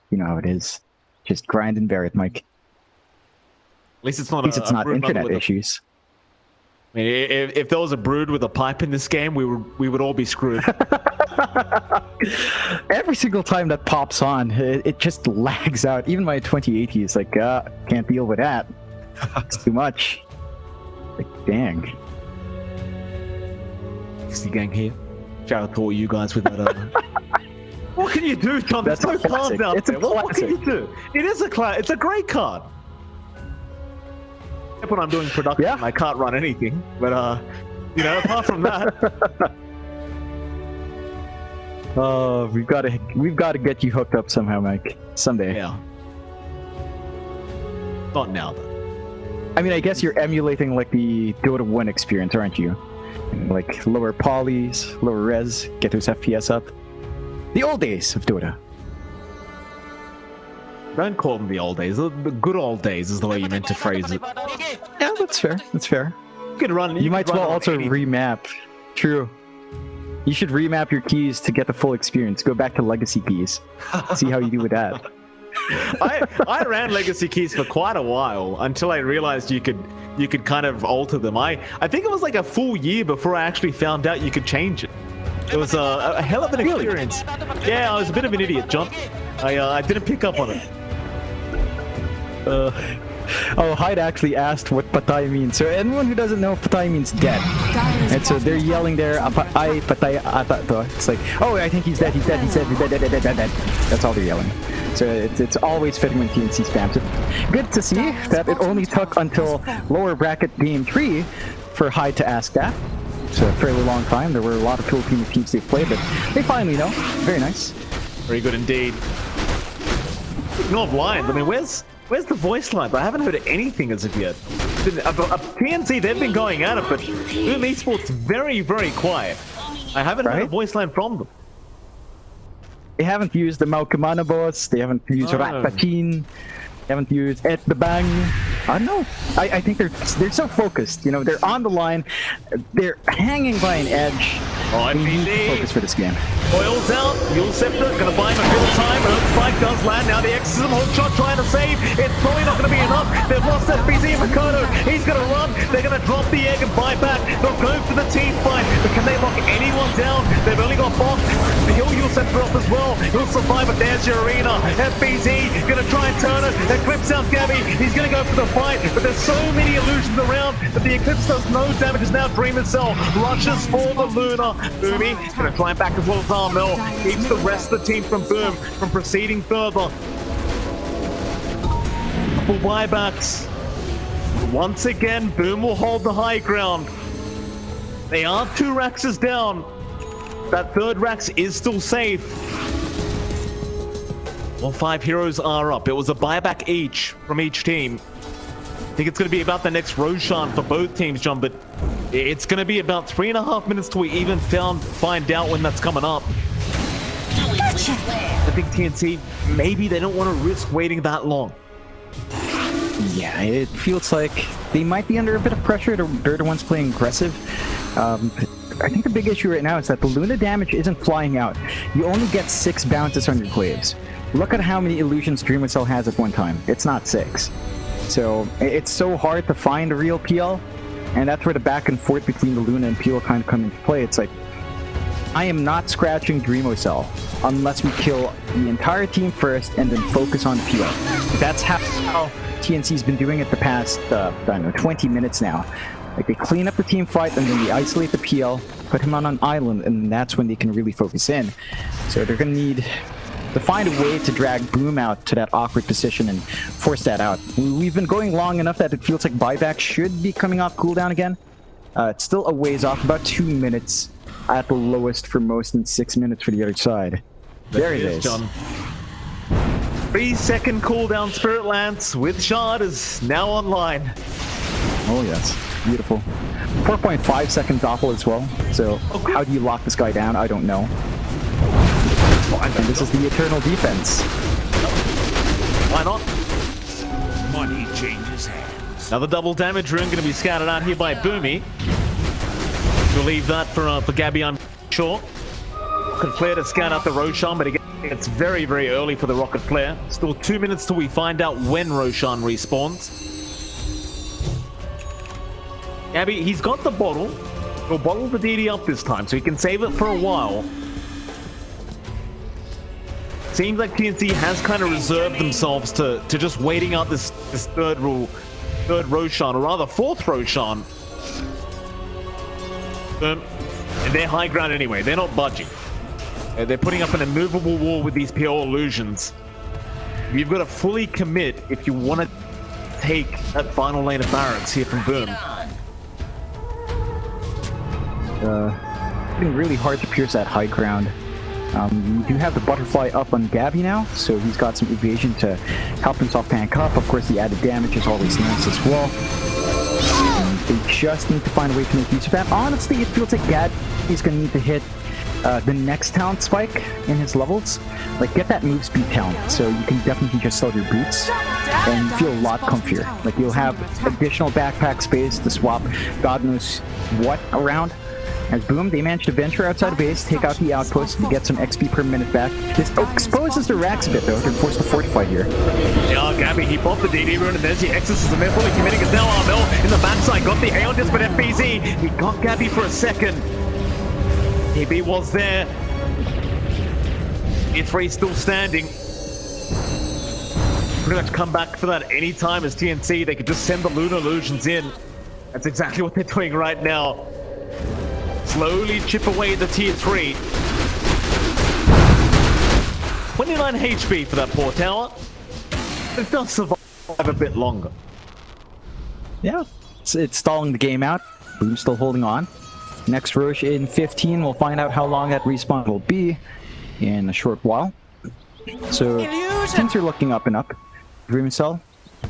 you know how it is. Just grind and bear it, Mike. At least it's not internet issues. I mean, if there was a brood with a pipe in this game, we would all be screwed. Every single time that pops on, it just lags out. Even my 2080 is like, can't deal with that. It's too much. Like, dang. XD gang here. Shout out to all you guys with that. What can you do, John? There's no cards out there. What can you do? It's a great card. When I'm doing production, I can't run anything. But you know, apart from that. Oh, we've got to get you hooked up somehow, Mike. Someday. Yeah. Not now, though. I mean, I guess you're emulating like the Dota 1 experience, aren't you? Like lower polys, lower res, get those FPS up. The old days of Dota. Don't call them the old days. The good old days is the way you meant to phrase it. Yeah, that's fair. That's fair. You could run. You might as well also remap. True. You should remap your keys to get the full experience. Go back to legacy keys. See how you do with that. I ran legacy keys for quite a while until I realized you could kind of alter them. I think it was like a full year before I actually found out you could change it. It was a hell of an experience. Yeah, I was a bit of an idiot, John. I didn't pick up on it. Hyde actually asked what patay means. So anyone who doesn't know, patay means dead. And so they're yelling there, ay, patay ata to. It's like, oh, I think he's dead, he's dead, he's dead, he's dead, dead, dead, dead, dead. That's all they're yelling. So it's always fitting when TNC spams it. Good to see that it only took until lower bracket game 3 for Hyde to ask that. It's a fairly long time. There were a lot of Filipino teams they've played, but they finally know. Very nice. Very good indeed. No lines. I mean, where's the voice line? I haven't heard anything as of yet. TNC, they've been going at it, but Boom Esports very, very quiet. I haven't heard a voice line from them. They haven't used the Maukamana boss. They haven't used Ratpachin. They haven't used Et the Bang. I don't know. I think they're so focused. You know, they're on the line. They're hanging by an edge. Oh, they need to focus for this game. Oil's out. Yule Scepter gonna buy him a bit of time. Earth Spike does land. Now the Exorcism hook shot trying to save. It's probably not gonna be enough. They've lost FBZ and Makoto. He's gonna run. They're gonna drop the egg and buy back. They're going for the team fight. But can they lock anyone down? They've only got Box. He'll Yule Scepter up as well. He'll survive, but there's your arena. FBZ gonna try and turn it. Eclipse out Gabby. He's gonna go for the fight, but there's so many illusions around that the Eclipse does no damage. Is now Dreamer's Cell rushes for the Luna. Boomy gonna try and back as well as Armel. Keeps the rest of the team from Boom from proceeding further. Couple buybacks. Once again, Boom will hold the high ground. They are 2 Raxes down. That third Rax is still safe. All 5 heroes are up. It was a buyback each from each team. I think it's going to be about the next Roshan for both teams, John, but It's going to be about 3.5 minutes till we even find out when that's coming up. I think TNC, maybe they don't want to risk waiting that long. Yeah, it feels like they might be under a bit of pressure. They're the ones playing aggressive. I think the big issue right now is that the Luna damage isn't flying out. You only get 6 bounces on your glaives. Look at how many illusions Dreamcell has at one time. It's not 6. So it's so hard to find a real PL, and that's where the back and forth between the Luna and PL kind of come into play. It's like, I am not scratching Dreamcell unless we kill the entire team first and then focus on PL. That's how TNC's been doing it the past, I don't know, 20 minutes now. Like, they clean up the team fight and then they isolate the PL, put him on an island, and that's when they can really focus in. So they're gonna need to find a way to drag Boom out to that awkward position and force that out. We've been going long enough that it feels like buyback should be coming off cooldown again. It's still a ways off, about 2 minutes at the lowest for most, and 6 minutes for the other side. There it is. John. 3-second cooldown Spirit Lance with Shard is now online. Oh yes, beautiful. 4.5 second doppel as well. So how do you lock this guy down? I don't know. And this is the eternal defense. Why not? Money changes hands. Another double damage rune going to be scattered out here by Boomy. We'll leave that for Gabby, I'm sure. Rocket Flare to scan out the Roshan, but again, it's very, very early for the Rocket Flare. Still 2 minutes till we find out when Roshan respawns. Gabby, he's got the bottle. He'll bottle the DD up this time, so he can save it for a while. Seems like TNC has kind of reserved themselves to just waiting out this third Roshan, or rather fourth Roshan. And they're high ground anyway. They're not budging. They're putting up an immovable wall with these PO illusions. You've got to fully commit if you want to take that final lane of barracks here from Boom. It's been really hard to pierce that high ground. We do have the butterfly up on Gabby now, so he's got some evasion to help himself tank up. Of course, the added damage is always nice as well. They just need to find a way to make use of that. Honestly, it feels like Gabby's going to need to hit the next talent spike in his levels. Like, get that move speed talent, so you can definitely just sell your boots and feel a lot comfier. Like, you'll have additional backpack space to swap God knows what around. As Boom, they managed to venture outside of base, take out the outpost to get some XP per minute back. This exposes the racks a bit, though. They're forced to fortify here. Yeah, Gabby, he popped the DD rune, and there's the exorcism. They're fully committing it now. Armel in the backside, got the Aeon Disc, but FBZ, he got Gabby for a second. KB was there. Tier 3 still standing. Pretty much come back for that anytime as TNC. They could just send the Lunar Illusions in. That's exactly what they're doing right now. Slowly chip away at the Tier 3. 29 HP for that poor tower. It does survive a bit longer. Yeah, it's stalling the game out. Boom's still holding on. Next Roche in 15. We'll find out how long that respawn will be in a short while. So things are looking up and up. Dreamcell,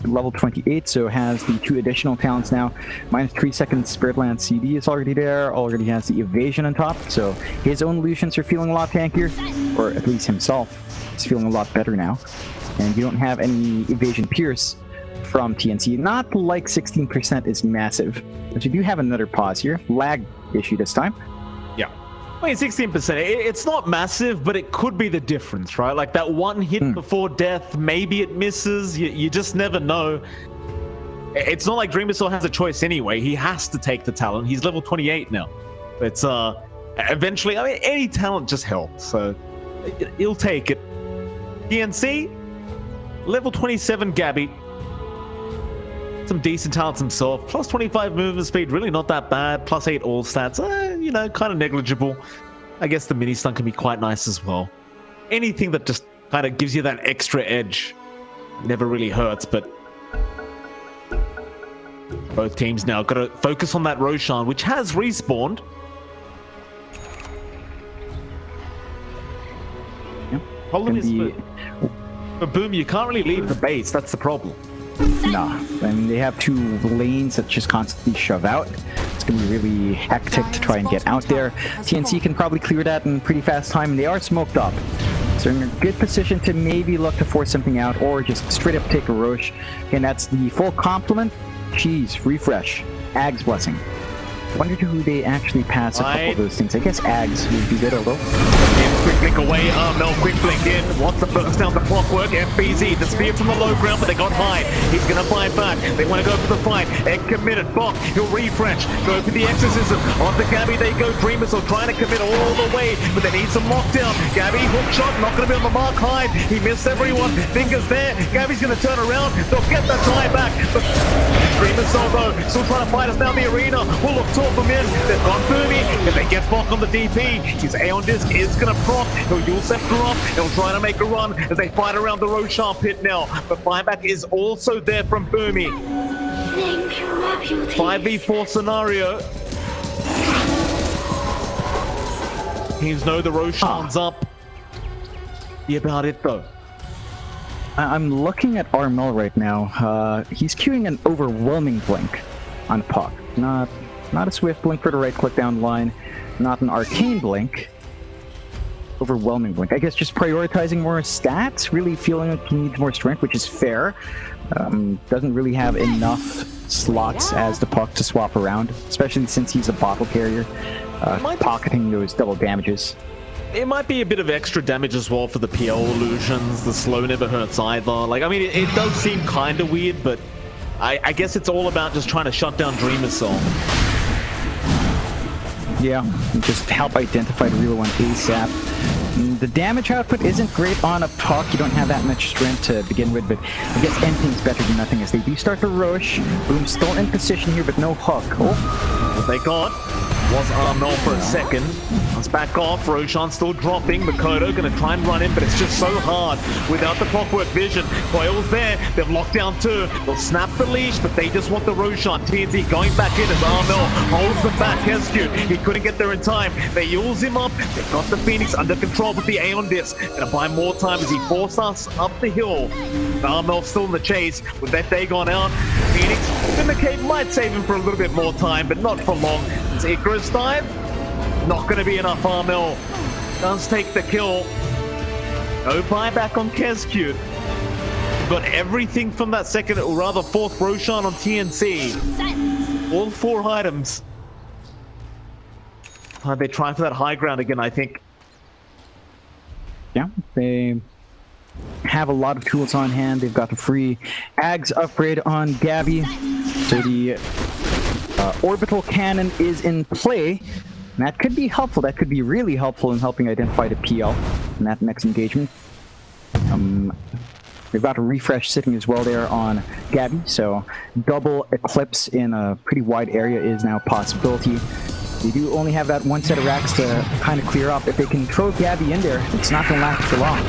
level 28, so has the 2 additional talents now. Minus 3 seconds Spirit Lance CD is already there. Already has the evasion on top, so his own illusions are feeling a lot tankier, or at least himself is feeling a lot better now. And you don't have any evasion pierce from TNC. Not like 16% is massive, but you do have another pause here. Lag issue this time. Yeah. I mean, 16%, it's not massive, but it could be the difference, right? Like that one hit before death, maybe it misses. You just never know. It's not like Dreamcell has a choice anyway. He has to take the talent. He's level 28 now. But eventually, I mean, any talent just helps. So he'll take it. TNC, level 27 Gabby. Some decent talents himself. Plus 25 movement speed, really not that bad. Plus 8 all stats, you know, kind of negligible. I guess the mini stun can be quite nice as well. Anything that just kind of gives you that extra edge never really hurts, but both teams now got to focus on that Roshan, which has respawned. Yep. Problem is for Boom, you can't really leave the base. That's the problem. Nah, I mean, they have 2 lanes that just constantly shove out. It's going to be really hectic to try and get out there. TNC can probably clear that in pretty fast time, and they are smoked up. So they're in a good position to maybe look to force something out or just straight up take a Roche. And that's the full complement. Cheese, refresh, Ag's blessing. Wonder who they actually pass a couple of those things. I guess Ags would be good, although. Quick blink away, no, quick blink in. Wants to burst down the clockwork. FBZ, the spear from the low ground, but they got high. He's gonna fight back. They want to go for the fight. Egg committed. Bok, he'll refresh. Go for the exorcism. On the Gabby, they go. Dreamers are trying to commit all the way, but they need some lockdown. Gabby, hook shot, not gonna be on the mark. Hide. He missed everyone. Fingers there. Gabby's gonna turn around. They'll get the tie back. But Dreamers though, still trying to fight us down the arena. We'll look top them in. They've gone Boomy. If they get Bok on the DP, his Aeon Disc is gonna proc. He'll use Scepter off. He'll try to make a run as they fight around the Roshan pit now. But buyback is also there from Boomy. 5v4 scenario. Teams know the Roshan's up. Be about it though. I'm looking at Armel right now. He's queuing an overwhelming blink on Puck. Not a swift blink for the right click down the line. Not an arcane blink. Overwhelming blink. I guess just prioritizing more stats, really feeling like he needs more strength, which is fair. Doesn't really have enough slots as the Puck to swap around, especially since he's a bottle carrier, pocketing those double damages. It might be a bit of extra damage as well for the PL illusions. The slow never hurts either. Like, I mean, it does seem kind of weird, but I guess it's all about just trying to shut down Dreamer's Soul. Yeah, and just help identify the real one ASAP. The damage output isn't great on a Puck. You don't have that much strength to begin with, but I guess anything's better than nothing as they do start to rush. Boom's still in position here, but no hook. Oh. What they got was Armel for a second. Let's back off. Roshan still dropping. Makoto going to try and run in, but it's just so hard without the clockwork vision. Coil's there. They've locked down two. They'll snap the leash, but they just want the Roshan. TNC going back in as Armel holds them back. Hescu, he couldn't get there in time. They use him up. They've got the Phoenix under control with the Aeon Disc. Gonna buy more time as he forces us up the hill. Armel still in the chase with that Dagon out. Phoenix, Vindicate might save him for a little bit more time, but not for long. It's Icarus dive. Not going to be enough. Armel does take the kill. No buyback on Kescute. Got everything from that second, or rather fourth Roshan on TNC. All 4 items. They try for that high ground again, I think. Yeah, they have a lot of tools on hand. They've got the free Ags upgrade on Gabby. So the orbital cannon is in play. And that could be helpful. That could be really helpful in helping identify the PL in that next engagement. They've got a refresh sitting as well there on Gabby, so double Eclipse in a pretty wide area is now a possibility. They do only have that one set of racks to kind of clear up. If they can throw Gabby in there, it's not going to last for long.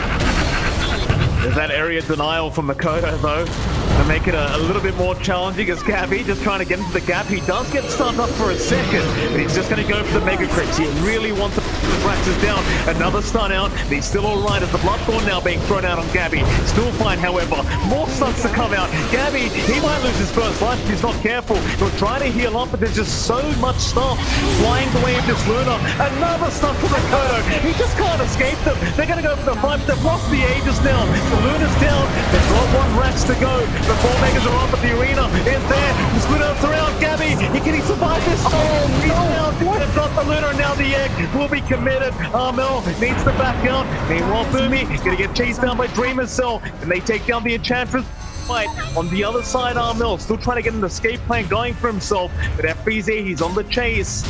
There's that area denial from Makoto though, to make it a little bit more challenging as Gabby just trying to get into the gap. He does get stunned up for a second, but he's just going to go for the Mega Crits. He really wants to put the Praxis down. Another stun out. He's still alright as the Bloodthorn now being thrown out on Gabby. Still fine, however. More stuns to come out. Gabby, he might lose his first life if he's not careful. He'll try to heal up, but there's just so much stuff flying the way of this Luna. Another stun from Makoto. He just can't escape them. They're going to go for the fight. They've lost the Aegis now. The Luna's down. They've got 1 Rax to go. The 4 Megas are on, but the arena is there. The split outs around Gabby. Can he survive this? Oh, no. They've got the Luna and now the egg will be committed. Armel needs to back out. Meanwhile, Boomy going to get chased down by Dreamer's Cell. And they take down the Enchantress. Fight. On the other side, Armel still trying to get an escape plan going for himself. But FBZ, he's on the chase.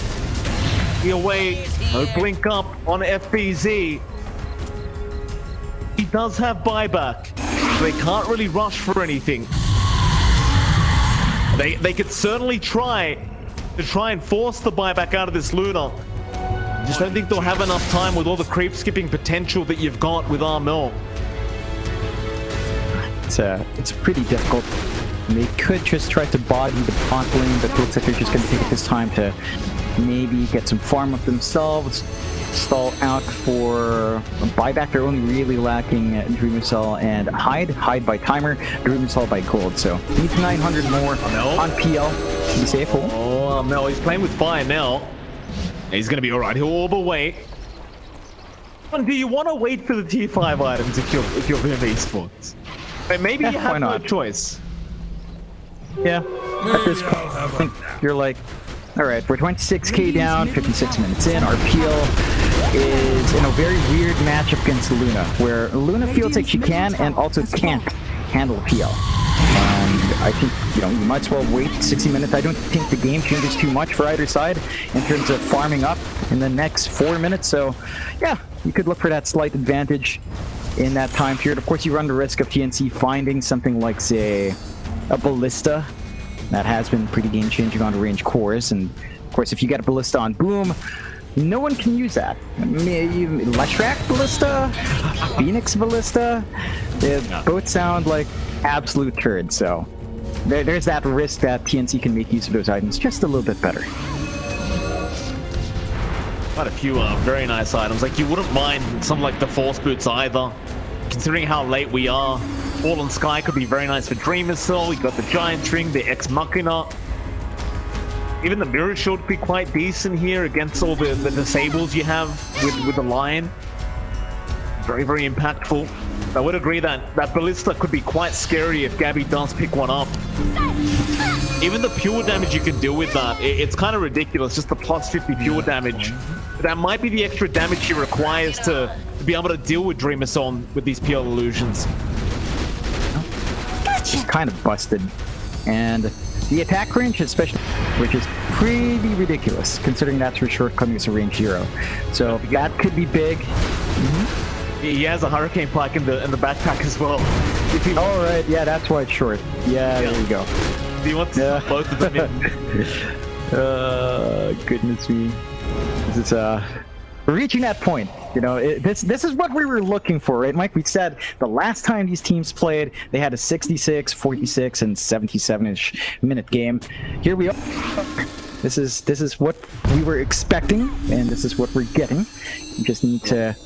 He away. No blink up on FBZ. He does have buyback. They can't really rush for anything. They could certainly try and force the buyback out of this Luna. Just don't think they'll have enough time with all the creep skipping potential that you've got with Armel. It's pretty difficult. They could just try to body the bot lane, but it looks like they're just going to take this time to maybe get some farm up themselves. Stall out for a buyback. They're only really lacking Dreamer Cell and Hide by timer, Dreamer Cell by gold. So needs 900 more on PL to be safe. Oh, No, he's playing with fire now. He's gonna be alright. He'll orb away. And do you want to wait for the tier 5 items if you're Boom Esports? But maybe you have no choice. Yeah. At this point, you're like, all right, we're 26k down, 56 minutes in. Our peel is in a very weird matchup against Luna, where Luna feels like she can and also can't handle peel. And I think, you know, you might as well wait 60 minutes. I don't think the game changes too much for either side in terms of farming up in the next 4 minutes. So, yeah, you could look for that slight advantage in that time period. Of course, you run the risk of TNC finding something like, say, a ballista. That has been pretty game-changing on range cores. And, of course, if you get a ballista on Boom, no one can use that. Leshrac ballista, Phoenix ballista, they both sound like absolute turds. So there's that risk that TNC can make use of those items just a little bit better. Quite a few very nice items. Like, you wouldn't mind something like the Force Boots either, considering how late we are. Fallen Sky could be very nice for Dreamer Cell. We got the Giant Ring, the Ex Machina. Even the Mirror Shield could be quite decent here against all the disables you have with the Lion. Very, very impactful. I would agree that Ballista could be quite scary if Gabby does pick one up. Even the pure damage you can deal with that, it's kind of ridiculous, just the plus 50 pure damage. That might be the extra damage she requires to be able to deal with Dreamer Cell with these pure illusions. It's kind of busted. And the attack range, especially, which is pretty ridiculous, considering that's her shortcomings of range 0. So that could be big. He has a Hurricane Pike in the backpack as well. All right, yeah, that's why it's short. Yeah, there you go. Do you want to put both of them in? Goodness me. This is reaching that point. You know, this is what we were looking for, right, Mike? We said the last time these teams played, they had a 66, 46, and 77-ish minute game. Here we are. This is what we were expecting, and this is what we're getting. We just need to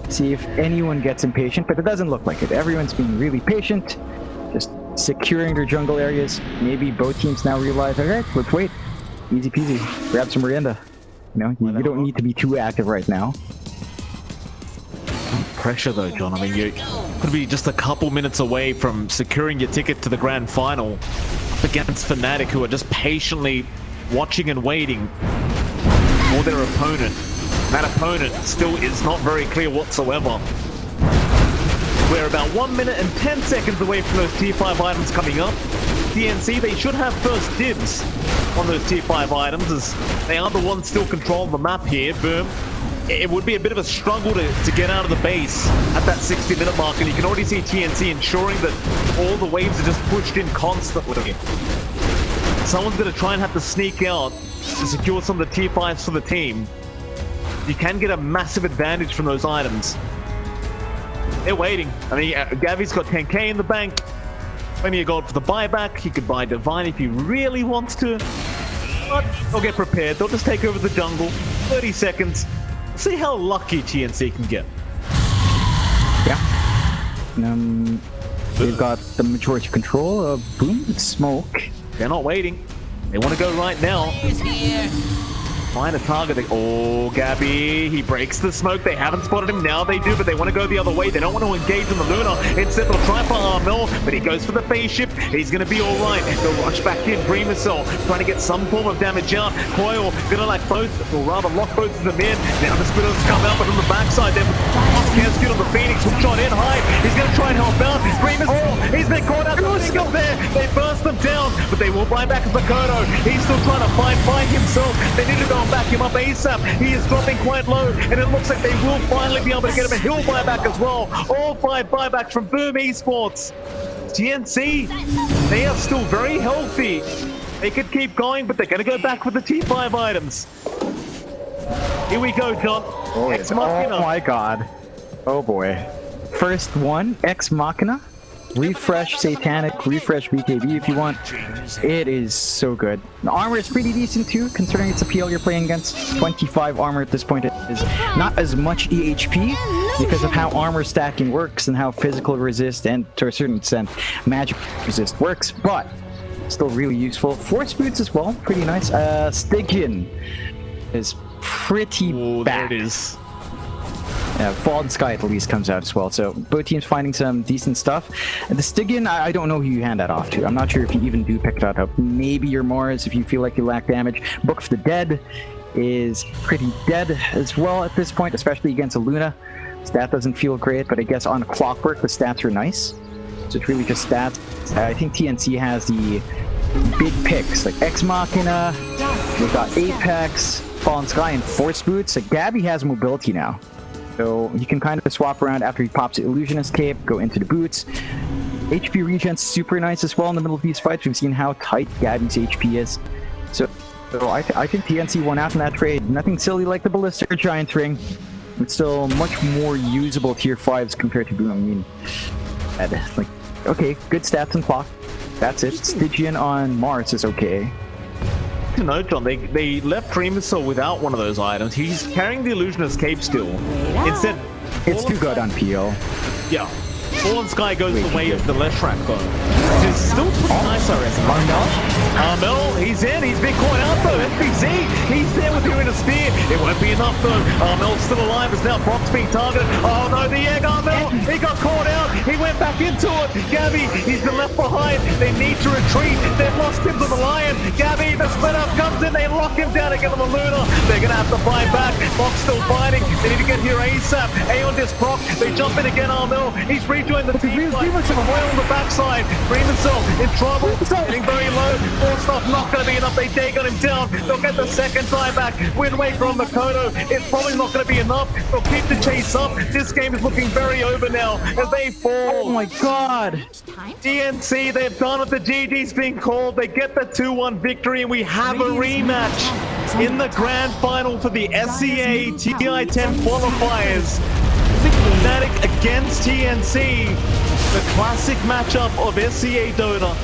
see if anyone gets impatient, but it doesn't look like it. Everyone's being really patient, just securing their jungle areas. Maybe both teams now realize, all right, let's wait. Easy peasy. Grab some Merienda. You know, you don't need to be too active right now. Pressure though, John. I mean, you could be just a couple minutes away from securing your ticket to the grand final up against Fnatic, who are just patiently watching and waiting for their opponent. That opponent still is not very clear whatsoever. We're about 1 minute and 10 seconds away from those tier 5 items coming up. TNC, they should have first dibs on those tier 5 items, as they are the ones still controlling the map here. Boom. It would be a bit of a struggle to get out of the base at that 60-minute mark, and you can already see TNC ensuring that all the waves are just pushed in constantly. Someone's going to try and have to sneak out to secure some of the tier 5s for the team. You can get a massive advantage from those items. They're waiting. I mean, Gavi's got 10k in the bank. Plenty of gold for the buyback. He could buy Divine if he really wants to. But they'll get prepared. They'll just take over the jungle. 30 seconds. See how lucky TNC can get. Yeah. They've got the majority control of Boom and Smoke. They're not waiting. They want to go right now. Find a target. Oh, Gabby, he breaks the smoke. They haven't spotted him. Now they do, but they want to go the other way. They don't want to engage in the Luna. Instead, they'll try for Armel, but he goes for the phase shift. He's going to be all right. They'll rush back in. Dreamer Cell trying to get some form of damage out. Coil going to like both, or rather lock both of them in. Now the Spitters come out, but on the backside, then can't get on the Phoenix. Hook shot in high. He's going to try and help out. Dreamer Cell, he's been caught out. The single there. They burst them down, but they will buy back Makoto. He's still trying to find himself. They need to go back him up ASAP. He is dropping quite low, and it looks like they will finally be able to get him a hill buyback as well. All 5 buybacks from Boom Esports. TNC, they are still very healthy. They could keep going, but they're going to go back with the T5 items. Here we go, John. Ex Machina. Oh my god. Oh boy. First one, Ex Machina. Refresh Satanic, refresh BKB if you want. It is so good. The armor is pretty decent too, considering it's a PL you're playing against. 25 armor at this point. It is not as much EHP because of how armor stacking works and how physical resist and to a certain extent magic resist works, but still really useful. Force boots as well, pretty nice. Stygian is pretty Oh, bad. there it is. Yeah, Fallen Sky at least comes out as well. So both teams finding some decent stuff. And the Stygian, I don't know who you hand that off to. I'm not sure if you even do pick that up. Maybe your Mars if you feel like you lack damage. Book of the Dead is pretty dead as well at this point, especially against a Luna. Stat doesn't feel great, but I guess on Clockwork the stats are nice. So it's really just stats. I think TNC has the big picks like Ex Machina. We've got Apex, Fallen Sky, and Force Boots. Like Gabby has mobility now. So he can kind of swap around after he pops the Illusionist Cape, go into the boots. HP regen's super nice as well in the middle of these fights. We've seen how tight Gabby's HP is. So I think TNC won out in that trade. Nothing silly like the Ballista Giant Ring. It's still much more usable tier 5s compared to Boom. I mean, like, okay, good stats and clock. That's it. Stygian on Mars is okay. To note, John, they left Dreamcell without one of those items. He's carrying the Illusionist Cape still. Instead, It's too good on PL. yeah. Fallen Sky goes the way of the Leshrac though. Which is still pretty nice, I reckon. Armel, he's in, he's been caught out though. FBZ, he's there with you in a spear. It won't be enough though. Armel's still alive as now Brock's being targeted. Oh no, the egg Armel, he got caught out. He went back into it. Gabby, he's been left behind. They need to retreat. They've lost him to the Lion. Gabby, the split up comes in. They lock him down again on the Luna. They're gonna have to fight back. Brock's still fighting. They need to get here ASAP. Aeon this Brock. They jump in again. Armel, he's rejoined the team fight. Royal on the backside. Dreamcell in trouble. Getting very low. More stuff not going to be enough. They dig on him down. They'll get the second time back. Win weight from Makoto. It's probably not going to be enough. They'll keep the chase up. This game is looking very over now as they fall. Oh my god! TNC, they've done it. The GG's being called. They get the 2-1 victory, and we have a rematch in the grand final for the SEA TI10 qualifiers. Fnatic against TNC, the classic matchup of SEA Dota.